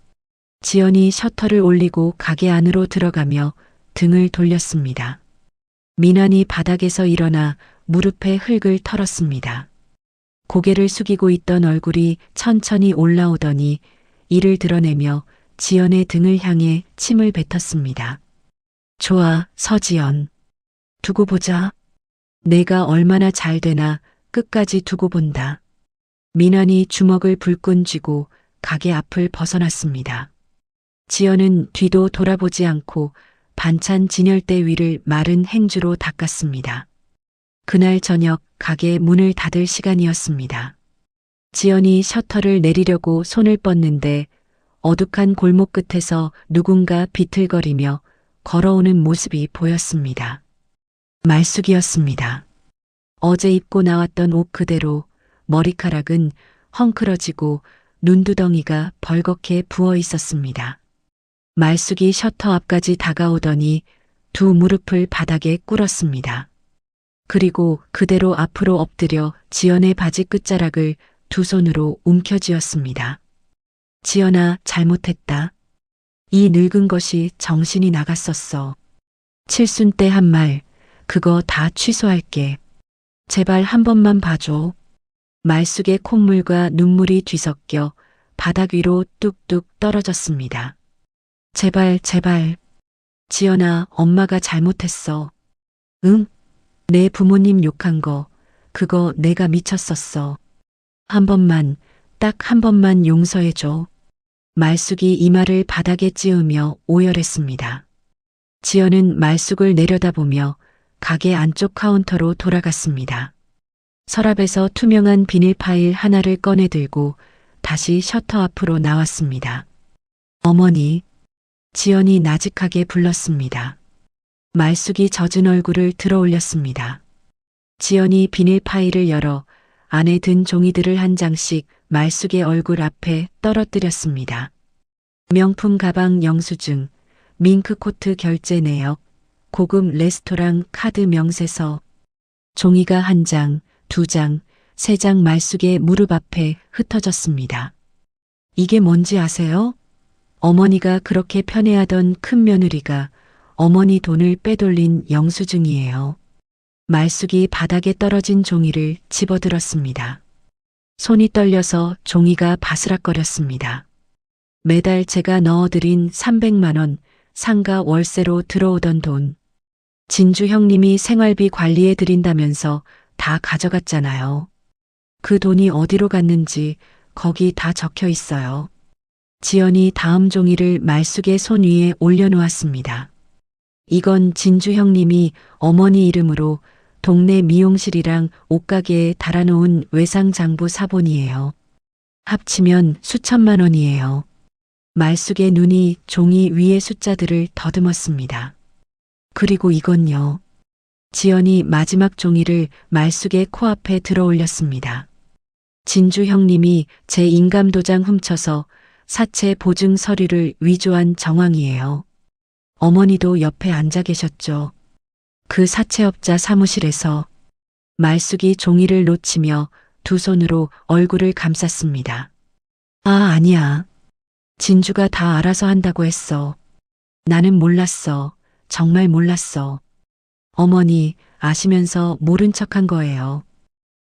지연이 셔터를 올리고 가게 안으로 들어가며 등을 돌렸습니다. 민환이 바닥에서 일어나 무릎에 흙을 털었습니다. 고개를 숙이고 있던 얼굴이 천천히 올라오더니 이를 드러내며 지연의 등을 향해 침을 뱉었습니다. 좋아, 서지연. 두고 보자. 내가 얼마나 잘 되나 끝까지 두고 본다. 민환이 주먹을 불끈 쥐고 가게 앞을 벗어났습니다. 지연은 뒤도 돌아보지 않고 반찬 진열대 위를 마른 행주로 닦았습니다. 그날 저녁 가게 문을 닫을 시간이었습니다. 지연이 셔터를 내리려고 손을 뻗는데 어둑한 골목 끝에서 누군가 비틀거리며 걸어오는 모습이 보였습니다. 말숙이었습니다. 어제 입고 나왔던 옷 그대로 머리카락은 헝클어지고 눈두덩이가 벌겋게 부어 있었습니다. 말숙이 셔터 앞까지 다가오더니 두 무릎을 바닥에 꿇었습니다. 그리고 그대로 앞으로 엎드려 지연의 바지 끝자락을 두 손으로 움켜쥐었습니다. 지연아, 잘못했다. 이 늙은 것이 정신이 나갔었어. 칠순 때 한 말, 그거 다 취소할게. 제발 한 번만 봐줘. 말숙의 콧물과 눈물이 뒤섞여 바닥 위로 뚝뚝 떨어졌습니다. 제발, 제발. 지연아, 엄마가 잘못했어. 응? 내 부모님 욕한 거, 그거 내가 미쳤었어. 한 번만, 딱 한 번만 용서해줘. 말숙이 이마를 바닥에 찌우며 오열했습니다. 지연은 말숙을 내려다보며 가게 안쪽 카운터로 돌아갔습니다. 서랍에서 투명한 비닐 파일 하나를 꺼내 들고 다시 셔터 앞으로 나왔습니다. 어머니, 지연이 나직하게 불렀습니다. 말숙이 젖은 얼굴을 들어 올렸습니다. 지연이 비닐 파일을 열어 안에 든 종이들을 한 장씩 말숙의 얼굴 앞에 떨어뜨렸습니다. 명품 가방 영수증, 밍크 코트 결제 내역, 고급 레스토랑 카드 명세서, 종이가 한 장, 두 장, 세 장 말숙의 무릎 앞에 흩어졌습니다. 이게 뭔지 아세요? 어머니가 그렇게 편애하던 큰 며느리가 어머니 돈을 빼돌린 영수증이에요. 말숙이 바닥에 떨어진 종이를 집어들었습니다. 손이 떨려서 종이가 바스락거렸습니다. 매달 제가 넣어드린 300만 원 상가 월세로 들어오던 돈. 진주 형님이 생활비 관리해 드린다면서 다 가져갔잖아요. 그 돈이 어디로 갔는지 거기 다 적혀 있어요. 지연이 다음 종이를 말숙의 손 위에 올려놓았습니다. 이건 진주 형님이 어머니 이름으로 동네 미용실이랑 옷가게에 달아놓은 외상장부 사본이에요. 합치면 수천만 원이에요. 말숙의 눈이 종이 위의 숫자들을 더듬었습니다. 그리고 이건요. 지연이 마지막 종이를 말숙의 코앞에 들어 올렸습니다. 진주 형님이 제 인감도장 훔쳐서 사채 보증 서류를 위조한 정황이에요. 어머니도 옆에 앉아 계셨죠. 그 사채업자 사무실에서. 말숙이 종이를 놓치며 두 손으로 얼굴을 감쌌습니다. 아, 아니야. 진주가 다 알아서 한다고 했어. 나는 몰랐어. 정말 몰랐어. 어머니, 아시면서 모른 척한 거예요.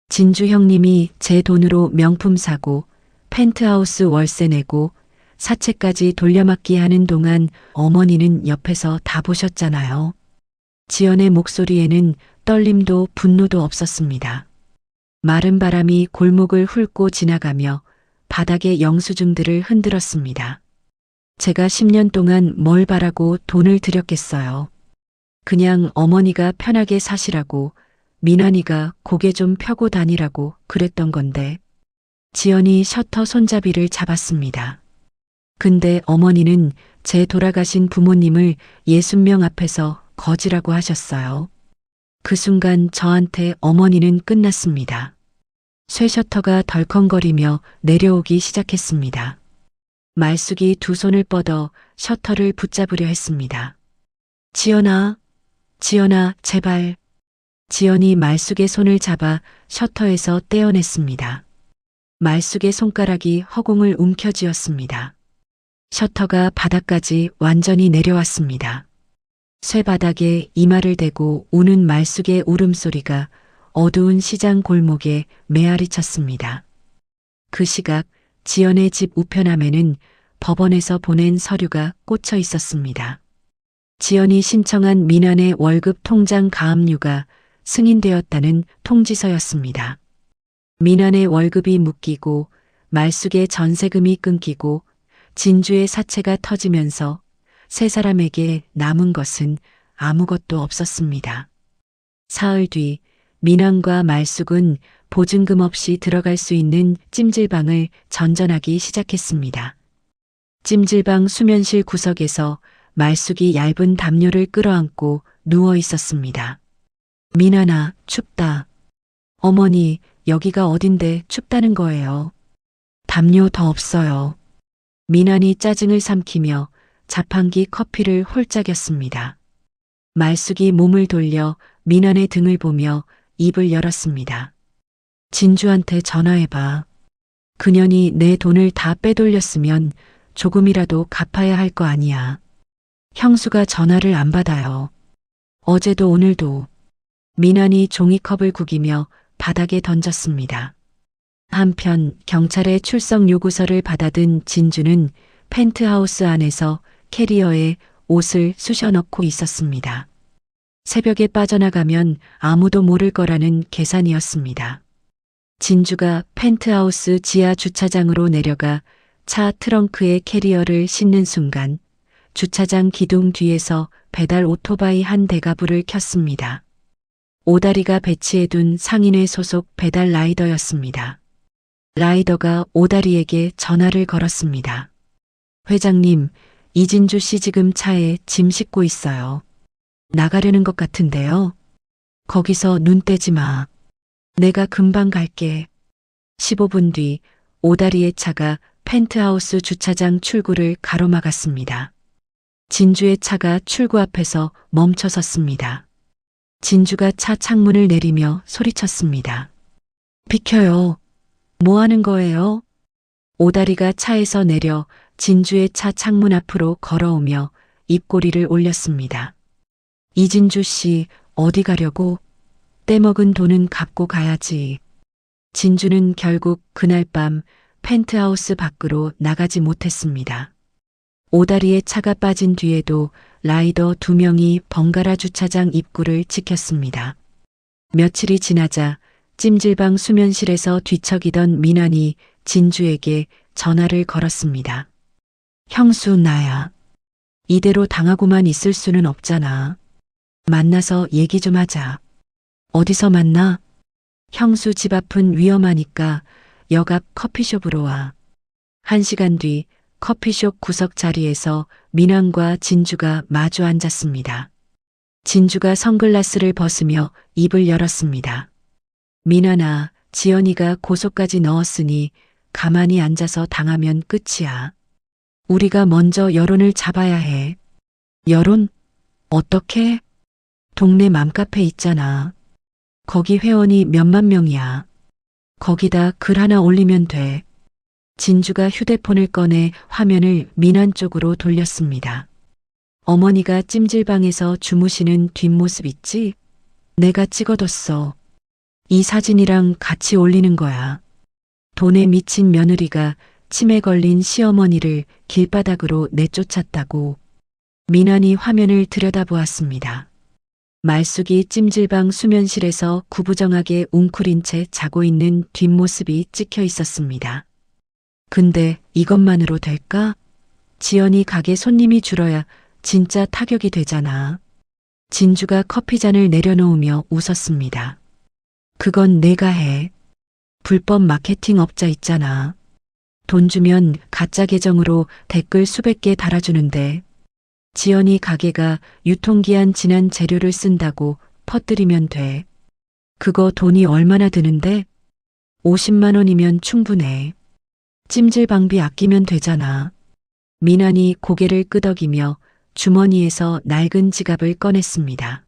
진주 형님이 제 돈으로 명품 사고 펜트하우스 월세 내고 사채까지 돌려막기 하는 동안 어머니는 옆에서 다 보셨잖아요. 지연의 목소리에는 떨림도 분노도 없었습니다. 마른 바람이 골목을 훑고 지나가며 바닥의 영수증들을 흔들었습니다. 제가 10년 동안 뭘 바라고 돈을 들였겠어요. 그냥 어머니가 편하게 사시라고, 민환이가 고개 좀 펴고 다니라고 그랬던 건데. 지연이 셔터 손잡이를 잡았습니다. 근데 어머니는 제 돌아가신 부모님을 60명 앞에서 거지라고 하셨어요. 그 순간 저한테 어머니는 끝났습니다. 쇠 셔터가 덜컹거리며 내려오기 시작했습니다. 말숙이 두 손을 뻗어 셔터를 붙잡으려 했습니다. 지연아, 지연아, 제발. 지연이 말숙의 손을 잡아 셔터에서 떼어냈습니다. 말숙의 손가락이 허공을 움켜쥐었습니다. 셔터가 바닥까지 완전히 내려왔습니다. 쇠바닥에 이마를 대고 우는 말숙의 울음소리가 어두운 시장 골목에 메아리쳤습니다. 그 시각 지연의 집 우편함에는 법원에서 보낸 서류가 꽂혀 있었습니다. 지연이 신청한 민안의 월급 통장 가압류가 승인되었다는 통지서였습니다. 민안의 월급이 묶이고 말숙의 전세금이 끊기고 진주의 사채가 터지면서 세 사람에게 남은 것은 아무것도 없었습니다. 사흘 뒤 민안과 말숙은 보증금 없이 들어갈 수 있는 찜질방을 전전하기 시작했습니다. 찜질방 수면실 구석에서 말숙이 얇은 담요를 끌어안고 누워 있었습니다. 민안아, 춥다. 어머니, 여기가 어딘데 춥다는 거예요. 담요 더 없어요. 민안이 짜증을 삼키며 자판기 커피를 홀짝였습니다. 말숙이 몸을 돌려 민안의 등을 보며 입을 열었습니다. 진주한테 전화해봐. 그년이 내 돈을 다 빼돌렸으면 조금이라도 갚아야 할 거 아니야. 형수가 전화를 안 받아요. 어제도 오늘도. 민안이 종이컵을 구기며 바닥에 던졌습니다. 한편 경찰의 출석 요구서를 받아든 진주는 펜트하우스 안에서 캐리어에 옷을 쑤셔 넣고 있었습니다. 새벽에 빠져나가면 아무도 모를 거라는 계산이었습니다. 진주가 펜트하우스 지하 주차장으로 내려가 차 트렁크에 캐리어를 싣는 순간 주차장 기둥 뒤에서 배달 오토바이 한 대가 불을 켰습니다. 오다리가 배치해둔 상인회 소속 배달 라이더였습니다. 라이더가 오다리에게 전화를 걸었습니다. 회장님, 이진주 씨 지금 차에 짐 싣고 있어요. 나가려는 것 같은데요. 거기서 눈 떼지 마. 내가 금방 갈게. 15분 뒤 오다리의 차가 펜트하우스 주차장 출구를 가로막았습니다. 진주의 차가 출구 앞에서 멈춰 섰습니다. 진주가 차 창문을 내리며 소리쳤습니다. 비켜요. 뭐 하는 거예요? 오다리가 차에서 내려 진주의 차 창문 앞으로 걸어오며 입꼬리를 올렸습니다. 이진주 씨, 어디 가려고? 떼먹은 돈은 갚고 가야지. 진주는 결국 그날 밤 펜트하우스 밖으로 나가지 못했습니다. 오다리의 차가 빠진 뒤에도 라이더 2명이 번갈아 주차장 입구를 지켰습니다. 며칠이 지나자 찜질방 수면실에서 뒤척이던 민안이 진주에게 전화를 걸었습니다. 형수, 나야. 이대로 당하고만 있을 수는 없잖아. 만나서 얘기 좀 하자. 어디서 만나? 형수 집 앞은 위험하니까 역 앞 커피숍으로 와. 1시간 뒤 커피숍 구석 자리에서 민안과 진주가 마주 앉았습니다. 진주가 선글라스를 벗으며 입을 열었습니다. 민안아, 지연이가 고소까지 넣었으니 가만히 앉아서 당하면 끝이야. 우리가 먼저 여론을 잡아야 해. 여론? 어떻게? 동네 맘카페 있잖아. 거기 회원이 몇만 명이야. 거기다 글 하나 올리면 돼. 진주가 휴대폰을 꺼내 화면을 민안 쪽으로 돌렸습니다. 어머니가 찜질방에서 주무시는 뒷모습 있지? 내가 찍어뒀어. 이 사진이랑 같이 올리는 거야. 돈에 미친 며느리가 치매 걸린 시어머니를 길바닥으로 내쫓았다고. 민안이 화면을 들여다보았습니다. 말숙이 찜질방 수면실에서 구부정하게 웅크린 채 자고 있는 뒷모습이 찍혀 있었습니다. 근데 이것만으로 될까? 지연이 가게 손님이 줄어야 진짜 타격이 되잖아. 진주가 커피잔을 내려놓으며 웃었습니다. 그건 내가 해. 불법 마케팅 업자 있잖아. 돈 주면 가짜 계정으로 댓글 수백 개 달아주는데 지연이 가게가 유통기한 지난 재료를 쓴다고 퍼뜨리면 돼. 그거 돈이 얼마나 드는데? 50만 원이면 충분해. 찜질방비 아끼면 되잖아. 미나는 고개를 끄덕이며 주머니에서 낡은 지갑을 꺼냈습니다.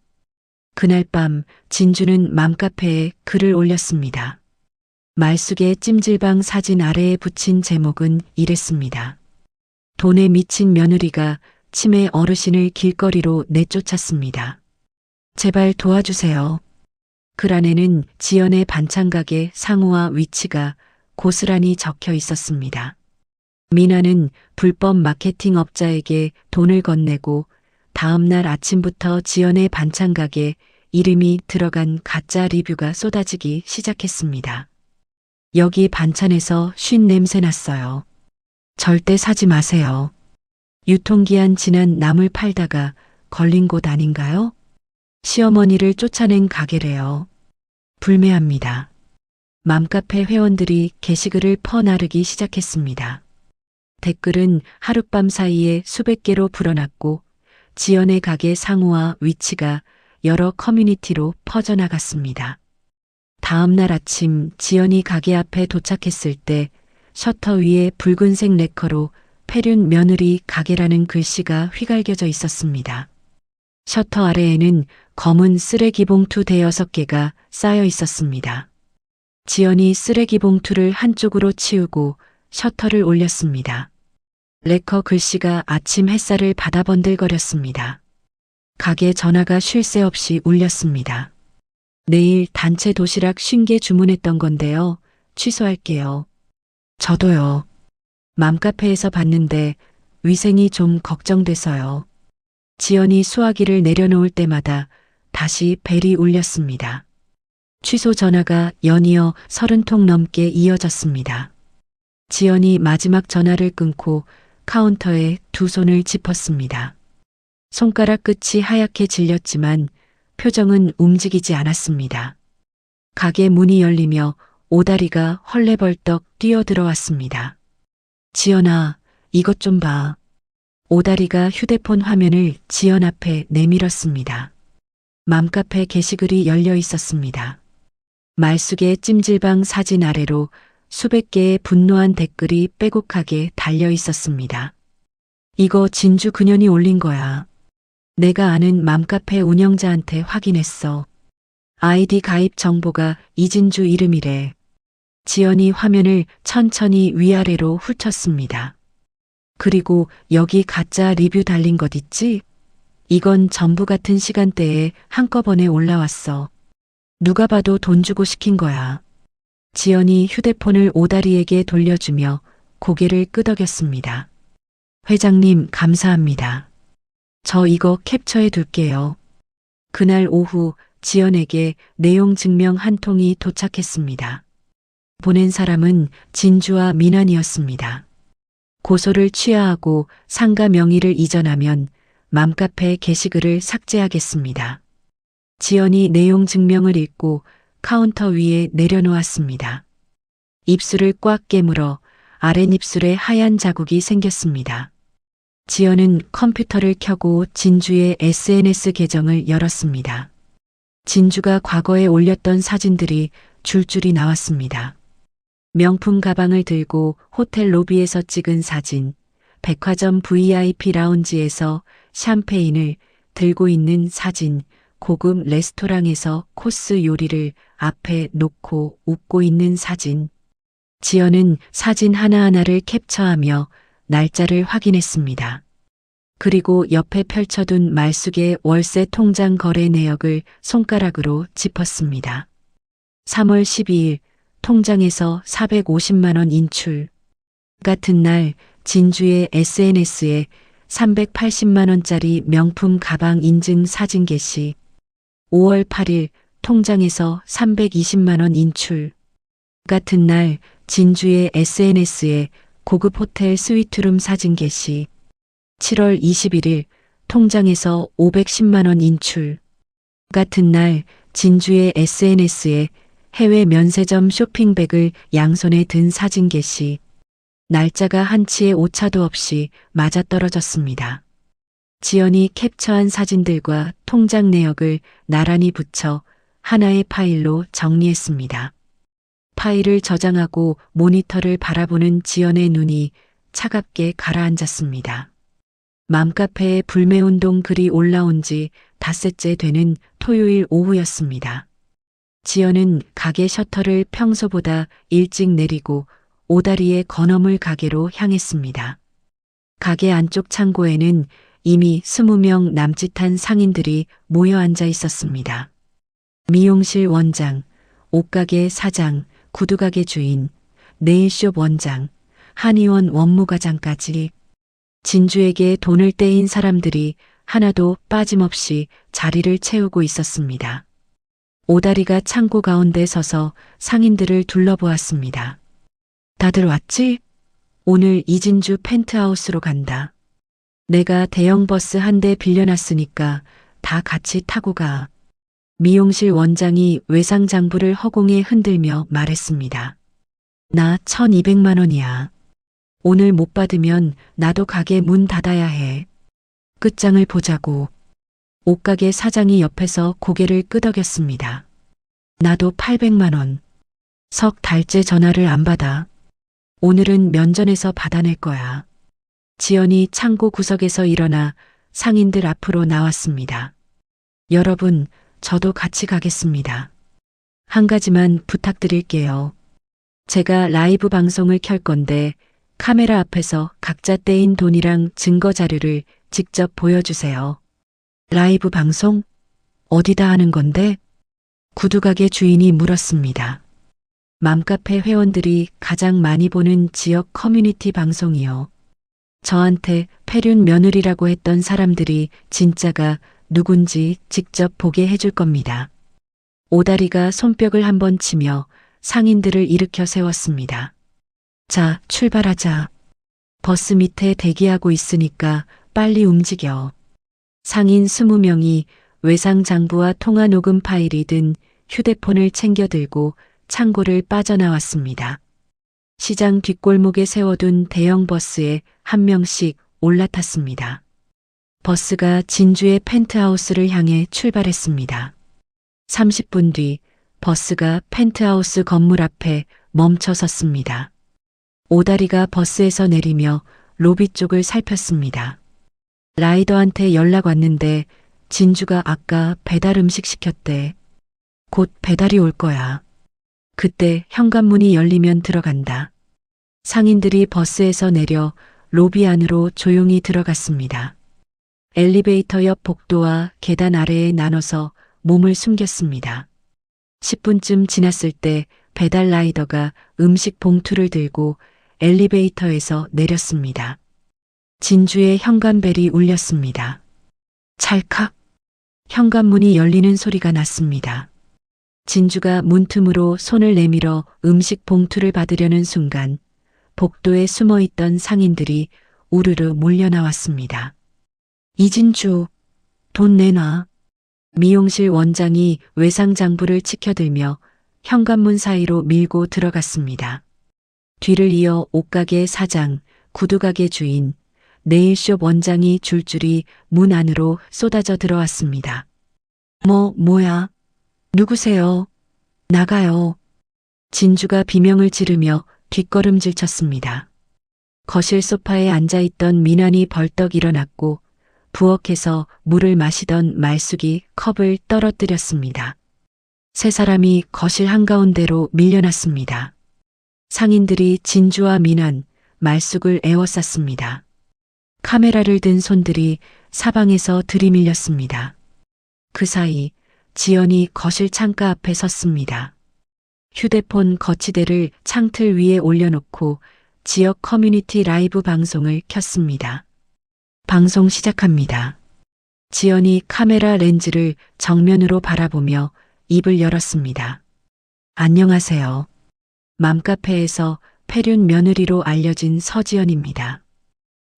그날 밤 진주는 맘카페에 글을 올렸습니다. 말숙의 찜질방 사진 아래에 붙인 제목은 이랬습니다. 돈에 미친 며느리가 치매 어르신을 길거리로 내쫓았습니다. 제발 도와주세요. 글 안에는 지연의 반찬가게 상호와 위치가 고스란히 적혀 있었습니다. 미나는 불법 마케팅 업자에게 돈을 건네고 다음날 아침부터 지연의 반찬가게 이름이 들어간 가짜 리뷰가 쏟아지기 시작했습니다. 여기 반찬에서 쉰 냄새 났어요. 절대 사지 마세요. 유통기한 지난 나물 팔다가 걸린 곳 아닌가요? 시어머니를 쫓아낸 가게래요. 불매합니다. 맘카페 회원들이 게시글을 퍼나르기 시작했습니다. 댓글은 하룻밤 사이에 수백 개로 불어났고 지연의 가게 상호와 위치가 여러 커뮤니티로 퍼져나갔습니다. 다음 날 아침 지연이 가게 앞에 도착했을 때 셔터 위에 붉은색 레커로 폐륜 며느리 가게라는 글씨가 휘갈겨져 있었습니다. 셔터 아래에는 검은 쓰레기 봉투 대여섯 개가 쌓여 있었습니다. 지연이 쓰레기 봉투를 한쪽으로 치우고 셔터를 올렸습니다. 레커 글씨가 아침 햇살을 받아 번들거렸습니다. 가게 전화가 쉴 새 없이 울렸습니다. 내일 단체 도시락 50개 주문했던 건데요. 취소할게요. 저도요. 맘카페에서 봤는데 위생이 좀 걱정돼서요. 지연이 수화기를 내려놓을 때마다 다시 벨이 울렸습니다. 취소 전화가 연이어 30통 넘게 이어졌습니다. 지연이 마지막 전화를 끊고 카운터에 두 손을 짚었습니다. 손가락 끝이 하얗게 질렸지만 표정은 움직이지 않았습니다. 가게 문이 열리며 오다리가 헐레벌떡 뛰어들어왔습니다. 지연아, 이것 좀 봐. 오다리가 휴대폰 화면을 지연 앞에 내밀었습니다. 맘카페 게시글이 열려 있었습니다. 말숙의 찜질방 사진 아래로 수백 개의 분노한 댓글이 빼곡하게 달려 있었습니다. 이거 진주 그년이 올린 거야. 내가 아는 맘카페 운영자한테 확인했어. 아이디 가입 정보가 이진주 이름이래. 지연이 화면을 천천히 위아래로 훑었습니다. 그리고 여기 가짜 리뷰 달린 것 있지? 이건 전부 같은 시간대에 한꺼번에 올라왔어. 누가 봐도 돈 주고 시킨 거야. 지연이 휴대폰을 오다리에게 돌려주며 고개를 끄덕였습니다. 회장님, 감사합니다. 저 이거 캡처해 둘게요. 그날 오후 지연에게 내용 증명 한 통이 도착했습니다. 보낸 사람은 진주와 민환이었습니다. 고소를 취하하고 상가 명의를 이전하면 맘카페 게시글을 삭제하겠습니다. 지연이 내용 증명을 읽고 카운터 위에 내려놓았습니다. 입술을 꽉 깨물어 아랫입술에 하얀 자국이 생겼습니다. 지연은 컴퓨터를 켜고 진주의 SNS 계정을 열었습니다. 진주가 과거에 올렸던 사진들이 줄줄이 나왔습니다. 명품 가방을 들고 호텔 로비에서 찍은 사진, 백화점 VIP 라운지에서 샴페인을 들고 있는 사진, 고급 레스토랑에서 코스 요리를 앞에 놓고 웃고 있는 사진. 지연은 사진 하나하나를 캡처하며 날짜를 확인했습니다. 그리고 옆에 펼쳐둔 말숙의 월세 통장 거래 내역을 손가락으로 짚었습니다. 3월 12일 통장에서 450만 원 인출. 같은 날 진주의 SNS에 380만 원짜리 명품 가방 인증 사진 게시. 5월 8일 통장에서 320만 원 인출. 같은 날 진주의 SNS에 고급 호텔 스위트룸 사진 게시. 7월 21일 통장에서 510만 원 인출. 같은 날 진주의 SNS에 해외 면세점 쇼핑백을 양손에 든 사진 게시. 날짜가 한치의 오차도 없이 맞아떨어졌습니다. 지연이 캡처한 사진들과 통장 내역을 나란히 붙여 하나의 파일로 정리했습니다. 파일을 저장하고 모니터를 바라보는 지연의 눈이 차갑게 가라앉았습니다. 맘카페에 불매운동 글이 올라온 지 닷새째 되는 토요일 오후였습니다. 지연은 가게 셔터를 평소보다 일찍 내리고 오다리의 건어물 가게로 향했습니다. 가게 안쪽 창고에는 이미 20명 남짓한 상인들이 모여 앉아 있었습니다. 미용실 원장, 옷가게 사장, 구두가게 주인, 네일숍 원장, 한의원 원무과장까지 진주에게 돈을 떼인 사람들이 하나도 빠짐없이 자리를 채우고 있었습니다. 오다리가 창고 가운데 서서 상인들을 둘러보았습니다. 다들 왔지? 오늘 이진주 펜트하우스로 간다. 내가 대형 버스 한 대 빌려놨으니까 다 같이 타고 가. 미용실 원장이 외상장부를 허공에 흔들며 말했습니다. 나 1200만 원이야. 오늘 못 받으면 나도 가게 문 닫아야 해. 끝장을 보자고. 옷가게 사장이 옆에서 고개를 끄덕였습니다. 나도 800만 원. 석 달째 전화를 안 받아. 오늘은 면전에서 받아낼 거야. 지연이 창고 구석에서 일어나 상인들 앞으로 나왔습니다. 여러분, 저도 같이 가겠습니다. 한 가지만 부탁드릴게요. 제가 라이브 방송을 켤 건데 카메라 앞에서 각자 떼인 돈이랑 증거 자료를 직접 보여주세요. 라이브 방송? 어디다 하는 건데? 구두가게 주인이 물었습니다. 맘카페 회원들이 가장 많이 보는 지역 커뮤니티 방송이요. 저한테 폐륜 며느리라고 했던 사람들이 진짜가 누군지 직접 보게 해줄 겁니다. 오다리가 손뼉을 한번 치며 상인들을 일으켜 세웠습니다. 자, 출발하자. 버스 밑에 대기하고 있으니까 빨리 움직여. 상인 20명이 외상장부와 통화 녹음 파일이 든 휴대폰을 챙겨 들고 창고를 빠져나왔습니다. 시장 뒷골목에 세워둔 대형 버스에 한 명씩 올라탔습니다. 버스가 진주의 펜트하우스를 향해 출발했습니다. 30분 뒤 버스가 펜트하우스 건물 앞에 멈춰 섰습니다. 오다리가 버스에서 내리며 로비 쪽을 살폈습니다. 라이더한테 연락 왔는데 진주가 아까 배달 음식 시켰대. 곧 배달이 올 거야. 그때 현관문이 열리면 들어간다. 상인들이 버스에서 내려 로비 안으로 조용히 들어갔습니다. 엘리베이터 옆 복도와 계단 아래에 나눠서 몸을 숨겼습니다. 10분쯤 지났을 때 배달 라이더가 음식 봉투를 들고 엘리베이터에서 내렸습니다. 진주의 현관벨이 울렸습니다. 찰칵! 현관문이 열리는 소리가 났습니다. 진주가 문틈으로 손을 내밀어 음식 봉투를 받으려는 순간 복도에 숨어있던 상인들이 우르르 몰려나왔습니다. 이진주, 돈 내놔. 미용실 원장이 외상장부를 치켜들며 현관문 사이로 밀고 들어갔습니다. 뒤를 이어 옷가게 사장, 구두가게 주인, 네일숍 원장이 줄줄이 문 안으로 쏟아져 들어왔습니다. 뭐야? 누구세요? 나가요. 진주가 비명을 지르며 뒷걸음질 쳤습니다. 거실 소파에 앉아있던 민환이 벌떡 일어났고 부엌에서 물을 마시던 말숙이 컵을 떨어뜨렸습니다. 세 사람이 거실 한가운데로 밀려났습니다. 상인들이 진주와 민환, 말숙을 에워쌌습니다. 카메라를 든 손들이 사방에서 들이밀렸습니다. 그 사이 지연이 거실 창가 앞에 섰습니다. 휴대폰 거치대를 창틀 위에 올려놓고 지역 커뮤니티 라이브 방송을 켰습니다. 방송 시작합니다. 지연이 카메라 렌즈를 정면으로 바라보며 입을 열었습니다. 안녕하세요. 맘카페에서 폐륜 며느리로 알려진 서지연입니다.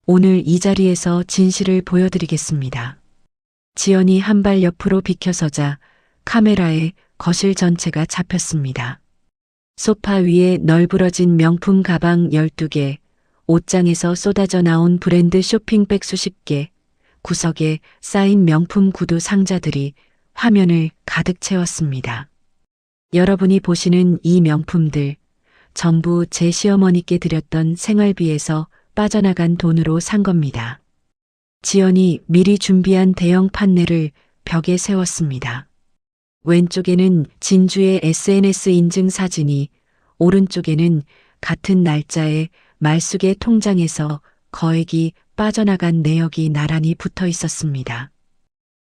오늘 이 자리에서 진실을 보여드리겠습니다. 지연이 한 발 옆으로 비켜서자 카메라에 거실 전체가 잡혔습니다. 소파 위에 널브러진 명품 가방 12개, 옷장에서 쏟아져 나온 브랜드 쇼핑백 수십 개, 구석에 쌓인 명품 구두 상자들이 화면을 가득 채웠습니다. 여러분이 보시는 이 명품들 전부 제 시어머니께 드렸던 생활비에서 빠져나간 돈으로 산 겁니다. 지연이 미리 준비한 대형 판넬을 벽에 세웠습니다. 왼쪽에는 진주의 SNS 인증 사진이, 오른쪽에는 같은 날짜에 말숙의 통장에서 거액이 빠져나간 내역이 나란히 붙어 있었습니다.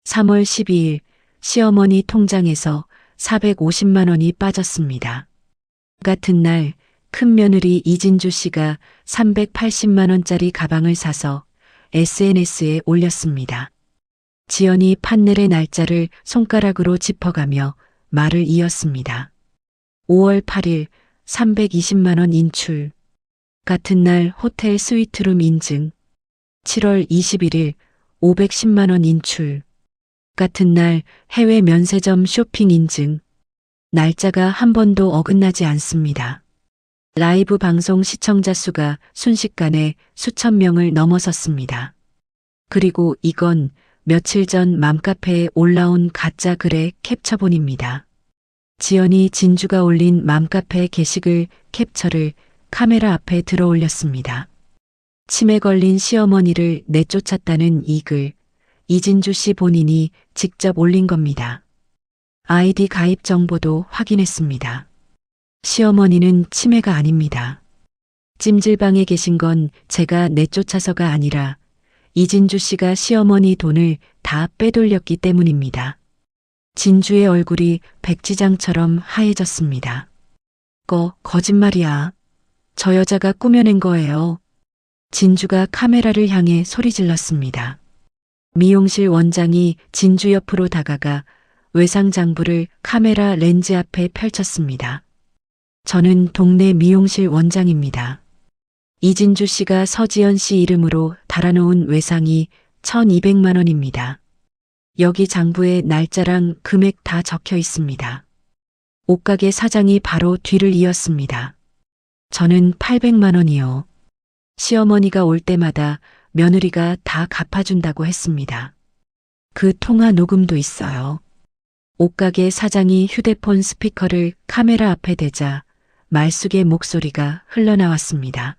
3월 12일 시어머니 통장에서 450만 원이 빠졌습니다. 같은 날 큰 며느리 이진주 씨가 380만 원짜리 가방을 사서 SNS에 올렸습니다. 지연이 판넬의 날짜를 손가락으로 짚어가며 말을 이었습니다. 5월 8일 320만 원 인출. 같은 날 호텔 스위트룸 인증. 7월 21일 510만 원 인출. 같은 날 해외 면세점 쇼핑 인증. 날짜가 한 번도 어긋나지 않습니다. 라이브 방송 시청자 수가 순식간에 수천 명을 넘어섰습니다. 그리고 이건 며칠 전 맘카페에 올라온 가짜 글의 캡처본입니다. 지연이 진주가 올린 맘카페 게시글 캡처를 카메라 앞에 들어 올렸습니다. 치매 걸린 시어머니를 내쫓았다는 이 글, 이진주 씨 본인이 직접 올린 겁니다. 아이디 가입 정보도 확인했습니다. 시어머니는 치매가 아닙니다. 찜질방에 계신 건 제가 내쫓아서가 아니라 이진주 씨가 시어머니 돈을 다 빼돌렸기 때문입니다. 진주의 얼굴이 백지장처럼 하얘졌습니다. 거짓말이야. 저 여자가 꾸며낸 거예요. 진주가 카메라를 향해 소리 질렀습니다. 미용실 원장이 진주 옆으로 다가가 외상장부를 카메라 렌즈 앞에 펼쳤습니다. 저는 동네 미용실 원장입니다. 이진주 씨가 서지연 씨 이름으로 달아놓은 외상이 1,200만 원입니다. 여기 장부에 날짜랑 금액 다 적혀 있습니다. 옷가게 사장이 바로 뒤를 이었습니다. 저는 800만 원이요. 시어머니가 올 때마다 며느리가 다 갚아준다고 했습니다. 그 통화 녹음도 있어요. 옷가게 사장이 휴대폰 스피커를 카메라 앞에 대자 말숙의 목소리가 흘러나왔습니다.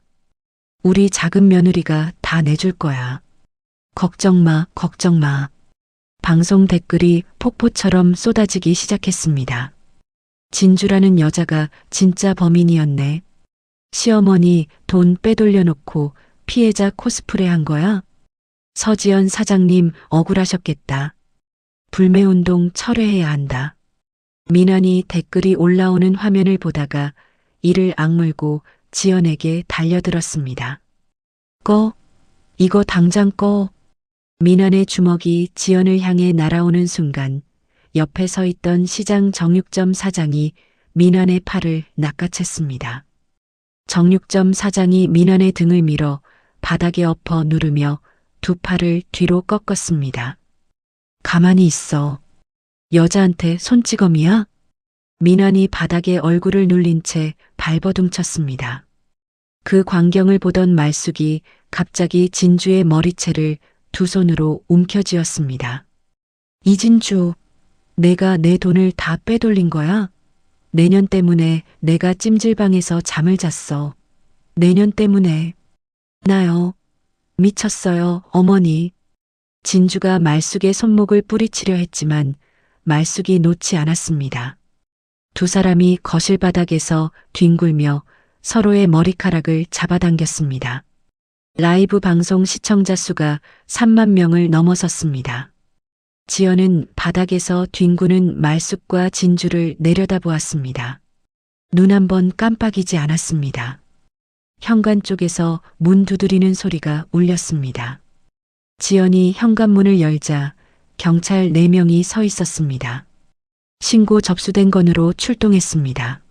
우리 작은 며느리가 다 내줄 거야. 걱정 마, 걱정 마. 방송 댓글이 폭포처럼 쏟아지기 시작했습니다. 진주라는 여자가 진짜 범인이었네. 시어머니 돈 빼돌려놓고 피해자 코스프레 한 거야? 서지연 사장님 억울하셨겠다. 불매운동 철회해야 한다. 민환이 댓글이 올라오는 화면을 보다가 이를 악물고 지연에게 달려들었습니다. 이거 당장 꺼. 민환의 주먹이 지연을 향해 날아오는 순간 옆에 서 있던 시장 정육점 사장이 민환의 팔을 낚아챘습니다. 정육점 사장이 민환의 등을 밀어 바닥에 엎어 누르며 두 팔을 뒤로 꺾었습니다. 가만히 있어. 여자한테 손찌검이야? 민환이 바닥에 얼굴을 눌린 채 발버둥쳤습니다. 그 광경을 보던 말숙이 갑자기 진주의 머리채를 두 손으로 움켜쥐었습니다. 이진주, 내가 내 돈을 다 빼돌린 거야? 내년 때문에 내가 찜질방에서 잠을 잤어. 내년 때문에. 나요. 미쳤어요, 어머니. 진주가 말숙의 손목을 뿌리치려 했지만 말숙이 놓지 않았습니다. 두 사람이 거실 바닥에서 뒹굴며 서로의 머리카락을 잡아당겼습니다. 라이브 방송 시청자 수가 3만 명을 넘어섰습니다. 지연은 바닥에서 뒹구는 말숙과 진주를 내려다보았습니다. 눈 한 번 깜빡이지 않았습니다. 현관 쪽에서 문 두드리는 소리가 울렸습니다. 지연이 현관문을 열자 경찰 4명이 서 있었습니다. 신고 접수된 건으로 출동했습니다.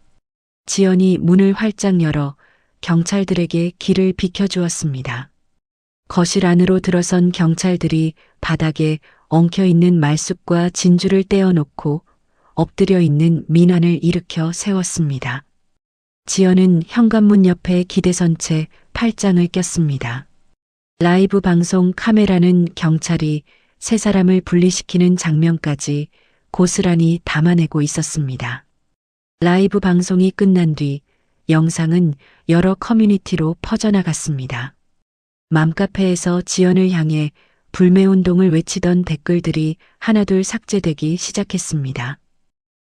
지연이 문을 활짝 열어 경찰들에게 길을 비켜주었습니다. 거실 안으로 들어선 경찰들이 바닥에 엉켜있는 말숙과 진주를 떼어놓고 엎드려 있는 민환을 일으켜 세웠습니다. 지연은 현관문 옆에 기대선 채 팔짱을 꼈습니다. 라이브 방송 카메라는 경찰이 세 사람을 분리시키는 장면까지 고스란히 담아내고 있었습니다. 라이브 방송이 끝난 뒤 영상은 여러 커뮤니티로 퍼져나갔습니다. 맘카페에서 지연을 향해 불매운동을 외치던 댓글들이 하나둘 삭제되기 시작했습니다.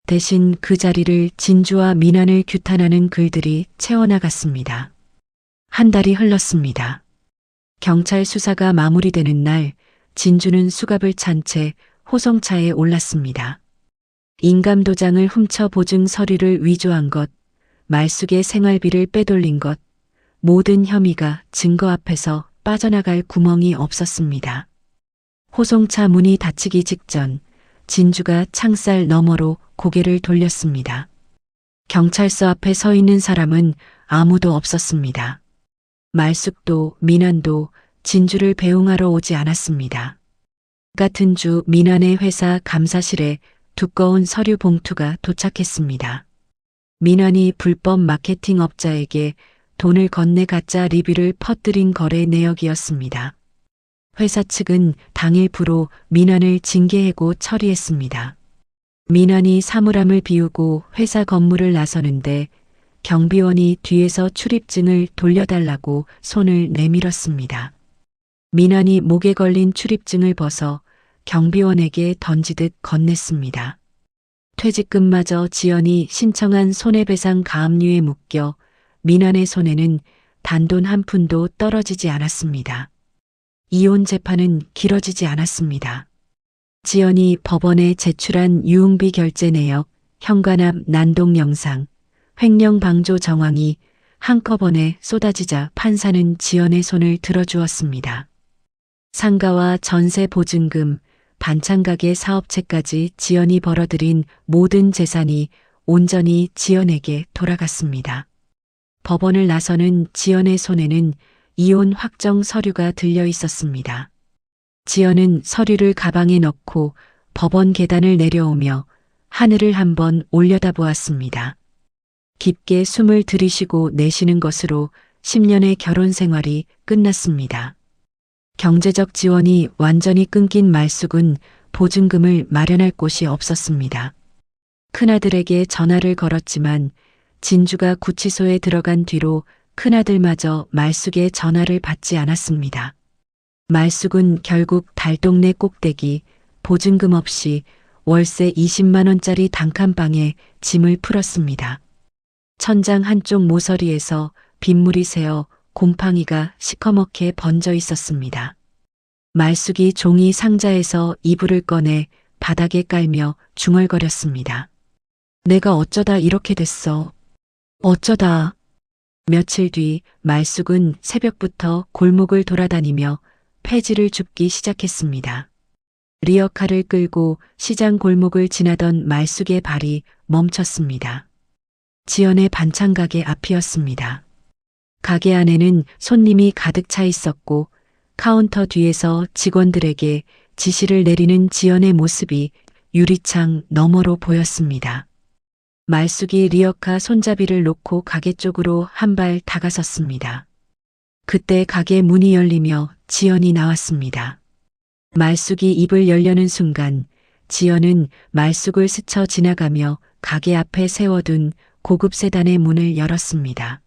대신 그 자리를 진주와 민환을 규탄하는 글들이 채워나갔습니다. 한 달이 흘렀습니다. 경찰 수사가 마무리되는 날 진주는 수갑을 찬 채 호송차에 올랐습니다. 인감도장을 훔쳐 보증 서류를 위조한 것, 말숙의 생활비를 빼돌린 것, 모든 혐의가 증거 앞에서 빠져나갈 구멍이 없었습니다. 호송차 문이 닫히기 직전 진주가 창살 너머로 고개를 돌렸습니다. 경찰서 앞에 서 있는 사람은 아무도 없었습니다. 말숙도 민환도 진주를 배웅하러 오지 않았습니다. 같은 주 민환의 회사 감사실에 두꺼운 서류 봉투가 도착했습니다. 민환이 불법 마케팅 업자에게 돈을 건네 가짜 리뷰를 퍼뜨린 거래 내역이었습니다. 회사 측은 당일 부로 민환을 징계해고 처리했습니다. 민환이 사물함을 비우고 회사 건물을 나서는데 경비원이 뒤에서 출입증을 돌려달라고 손을 내밀었습니다. 민환이 목에 걸린 출입증을 벗어 경비원에게 던지듯 건넸습니다. 퇴직금마저 지연이 신청한 손해배상 가압류에 묶여 민환의 손에는 단돈 한 푼도 떨어지지 않았습니다. 이혼 재판은 길어지지 않았습니다. 지연이 법원에 제출한 유흥비 결제 내역, 현관앞 난동 영상, 횡령 방조 정황이 한꺼번에 쏟아지자 판사는 지연의 손을 들어주었습니다. 상가와 전세 보증금, 반찬가게 사업체까지 지연이 벌어들인 모든 재산이 온전히 지연에게 돌아갔습니다. 법원을 나서는 지연의 손에는 이혼 확정 서류가 들려 있었습니다. 지연은 서류를 가방에 넣고 법원 계단을 내려오며 하늘을 한번 올려다보았습니다. 깊게 숨을 들이쉬고 내쉬는 것으로 10년의 결혼 생활이 끝났습니다. 경제적 지원이 완전히 끊긴 말숙은 보증금을 마련할 곳이 없었습니다. 큰아들에게 전화를 걸었지만 진주가 구치소에 들어간 뒤로 큰아들마저 말숙의 전화를 받지 않았습니다. 말숙은 결국 달동네 꼭대기 보증금 없이 월세 20만 원짜리 단칸방에 짐을 풀었습니다. 천장 한쪽 모서리에서 빗물이 새어 곰팡이가 시커멓게 번져 있었습니다. 말숙이 종이 상자에서 이불을 꺼내 바닥에 깔며 중얼거렸습니다. 내가 어쩌다 이렇게 됐어. 어쩌다. 며칠 뒤 말숙은 새벽부터 골목을 돌아다니며 폐지를 줍기 시작했습니다. 리어카를 끌고 시장 골목을 지나던 말숙의 발이 멈췄습니다. 지연의 반찬가게 앞이었습니다. 가게 안에는 손님이 가득 차 있었고 카운터 뒤에서 직원들에게 지시를 내리는 지연의 모습이 유리창 너머로 보였습니다. 말숙이 리어카 손잡이를 놓고 가게 쪽으로 한 발 다가섰습니다. 그때 가게 문이 열리며 지연이 나왔습니다. 말숙이 입을 열려는 순간 지연은 말숙을 스쳐 지나가며 가게 앞에 세워둔 고급 세단의 문을 열었습니다.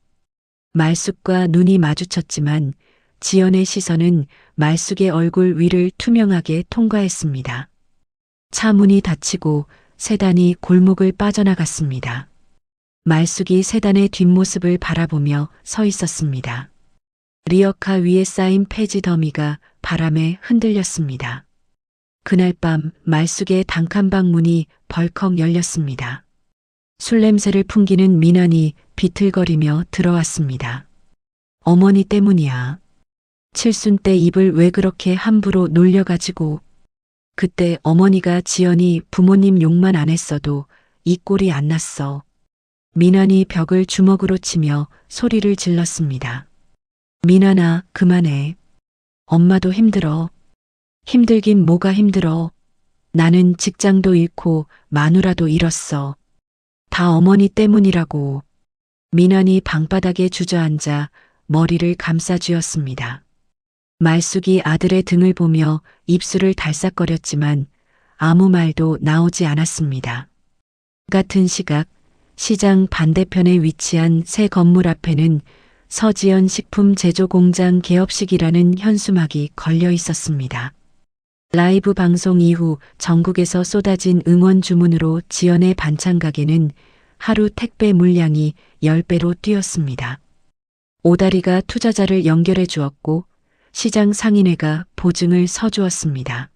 말숙과 눈이 마주쳤지만 지연의 시선은 말숙의 얼굴 위를 투명하게 통과했습니다. 차 문이 닫히고 세단이 골목을 빠져나갔습니다. 말숙이 세단의 뒷모습을 바라보며 서 있었습니다. 리어카 위에 쌓인 폐지 더미가 바람에 흔들렸습니다. 그날 밤 말숙의 단칸방 문이 벌컥 열렸습니다. 술 냄새를 풍기는 민환이 비틀거리며 들어왔습니다. 어머니 때문이야. 칠순 때 입을 왜 그렇게 함부로 놀려가지고. 그때 어머니가 지연이 부모님 욕만 안 했어도 이 꼴이 안 났어. 민환이 벽을 주먹으로 치며 소리를 질렀습니다. 민환아, 그만해. 엄마도 힘들어. 힘들긴 뭐가 힘들어. 나는 직장도 잃고 마누라도 잃었어. 다 어머니 때문이라고. 민환이 방바닥에 주저앉아 머리를 감싸쥐었습니다. 말숙이 아들의 등을 보며 입술을 달싹거렸지만 아무 말도 나오지 않았습니다. 같은 시각 시장 반대편에 위치한 새 건물 앞에는 서지연 식품 제조 공장 개업식이라는 현수막이 걸려 있었습니다. 라이브 방송 이후 전국에서 쏟아진 응원 주문으로 지연의 반찬 가게는 하루 택배 물량이 10배로 뛰었습니다. 오다리가 투자자를 연결해 주었고 시장 상인회가 보증을 서주었습니다.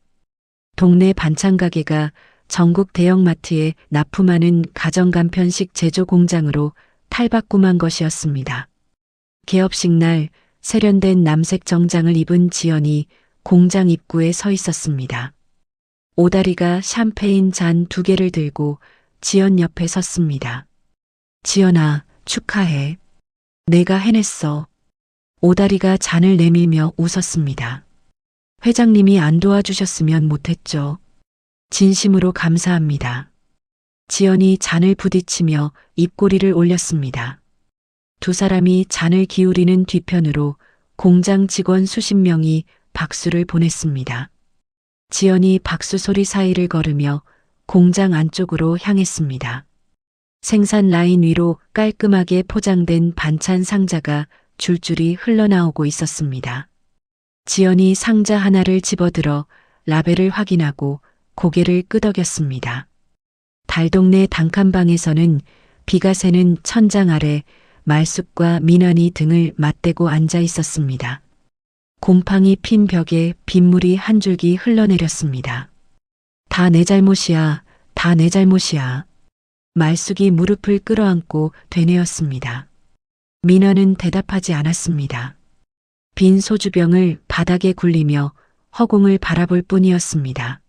동네 반찬 가게가 전국 대형마트에 납품하는 가정간편식 제조 공장으로 탈바꿈한 것이었습니다. 개업식 날 세련된 남색 정장을 입은 지연이 공장 입구에 서 있었습니다. 오다리가 샴페인 잔 2개를 들고 지연 옆에 섰습니다. 지연아, 축하해. 내가 해냈어. 오다리가 잔을 내밀며 웃었습니다. 회장님이 안 도와주셨으면 못했죠. 진심으로 감사합니다. 지연이 잔을 부딪히며 입꼬리를 올렸습니다. 두 사람이 잔을 기울이는 뒤편으로 공장 직원 수십 명이 박수를 보냈습니다. 지연이 박수 소리 사이를 걸으며 공장 안쪽으로 향했습니다. 생산 라인 위로 깔끔하게 포장된 반찬 상자가 줄줄이 흘러나오고 있었습니다. 지연이 상자 하나를 집어들어 라벨을 확인하고 고개를 끄덕였습니다. 달동네 단칸방에서는 비가 새는 천장 아래 말쑥과 미나리 등을 맞대고 앉아 있었습니다. 곰팡이 핀 벽에 빗물이 한 줄기 흘러내렸습니다. 다 내 잘못이야, 다 내 잘못이야. 말쑥이 무릎을 끌어안고 되뇌었습니다. 민아는 대답하지 않았습니다. 빈 소주병을 바닥에 굴리며 허공을 바라볼 뿐이었습니다.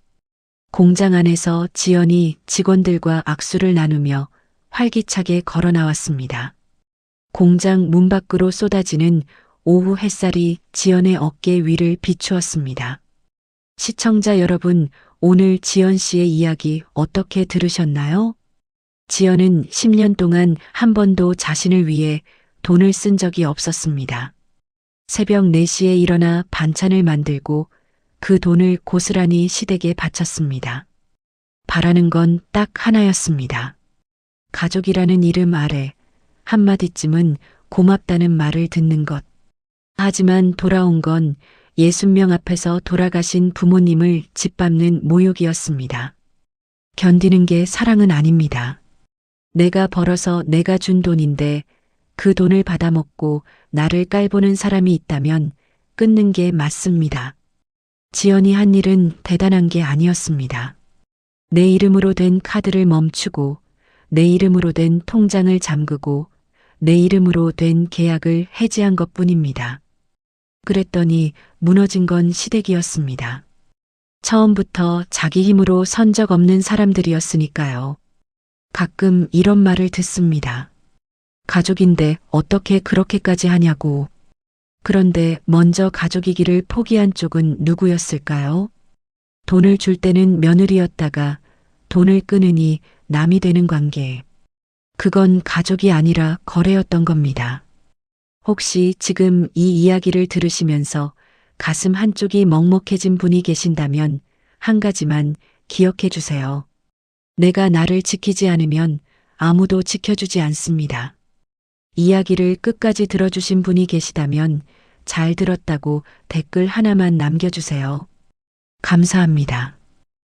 공장 안에서 지연이 직원들과 악수를 나누며 활기차게 걸어 나왔습니다. 공장 문 밖으로 쏟아지는 오후 햇살이 지연의 어깨 위를 비추었습니다. 시청자 여러분, 오늘 지연 씨의 이야기 어떻게 들으셨나요? 지연은 10년 동안 한 번도 자신을 위해 돈을 쓴 적이 없었습니다. 새벽 4시에 일어나 반찬을 만들고 그 돈을 고스란히 시댁에 바쳤습니다. 바라는 건 딱 하나였습니다. 가족이라는 이름 아래 한마디쯤은 고맙다는 말을 듣는 것. 하지만 돌아온 건 60명 앞에서 돌아가신 부모님을 짓밟는 모욕이었습니다. 견디는 게 사랑은 아닙니다. 내가 벌어서 내가 준 돈인데 그 돈을 받아먹고 나를 깔보는 사람이 있다면 끊는 게 맞습니다. 지연이 한 일은 대단한 게 아니었습니다. 내 이름으로 된 카드를 멈추고 내 이름으로 된 통장을 잠그고 내 이름으로 된 계약을 해지한 것뿐입니다. 그랬더니 무너진 건 시댁이었습니다. 처음부터 자기 힘으로 선 적 없는 사람들이었으니까요. 가끔 이런 말을 듣습니다. 가족인데 어떻게 그렇게까지 하냐고. 그런데 먼저 가족이기를 포기한 쪽은 누구였을까요? 돈을 줄 때는 며느리였다가 돈을 끊으니 남이 되는 관계. 그건 가족이 아니라 거래였던 겁니다. 혹시 지금 이 이야기를 들으시면서 가슴 한쪽이 먹먹해진 분이 계신다면 한 가지만 기억해 주세요. 내가 나를 지키지 않으면 아무도 지켜주지 않습니다. 이야기를 끝까지 들어주신 분이 계시다면 잘 들었다고 댓글 하나만 남겨주세요. 감사합니다.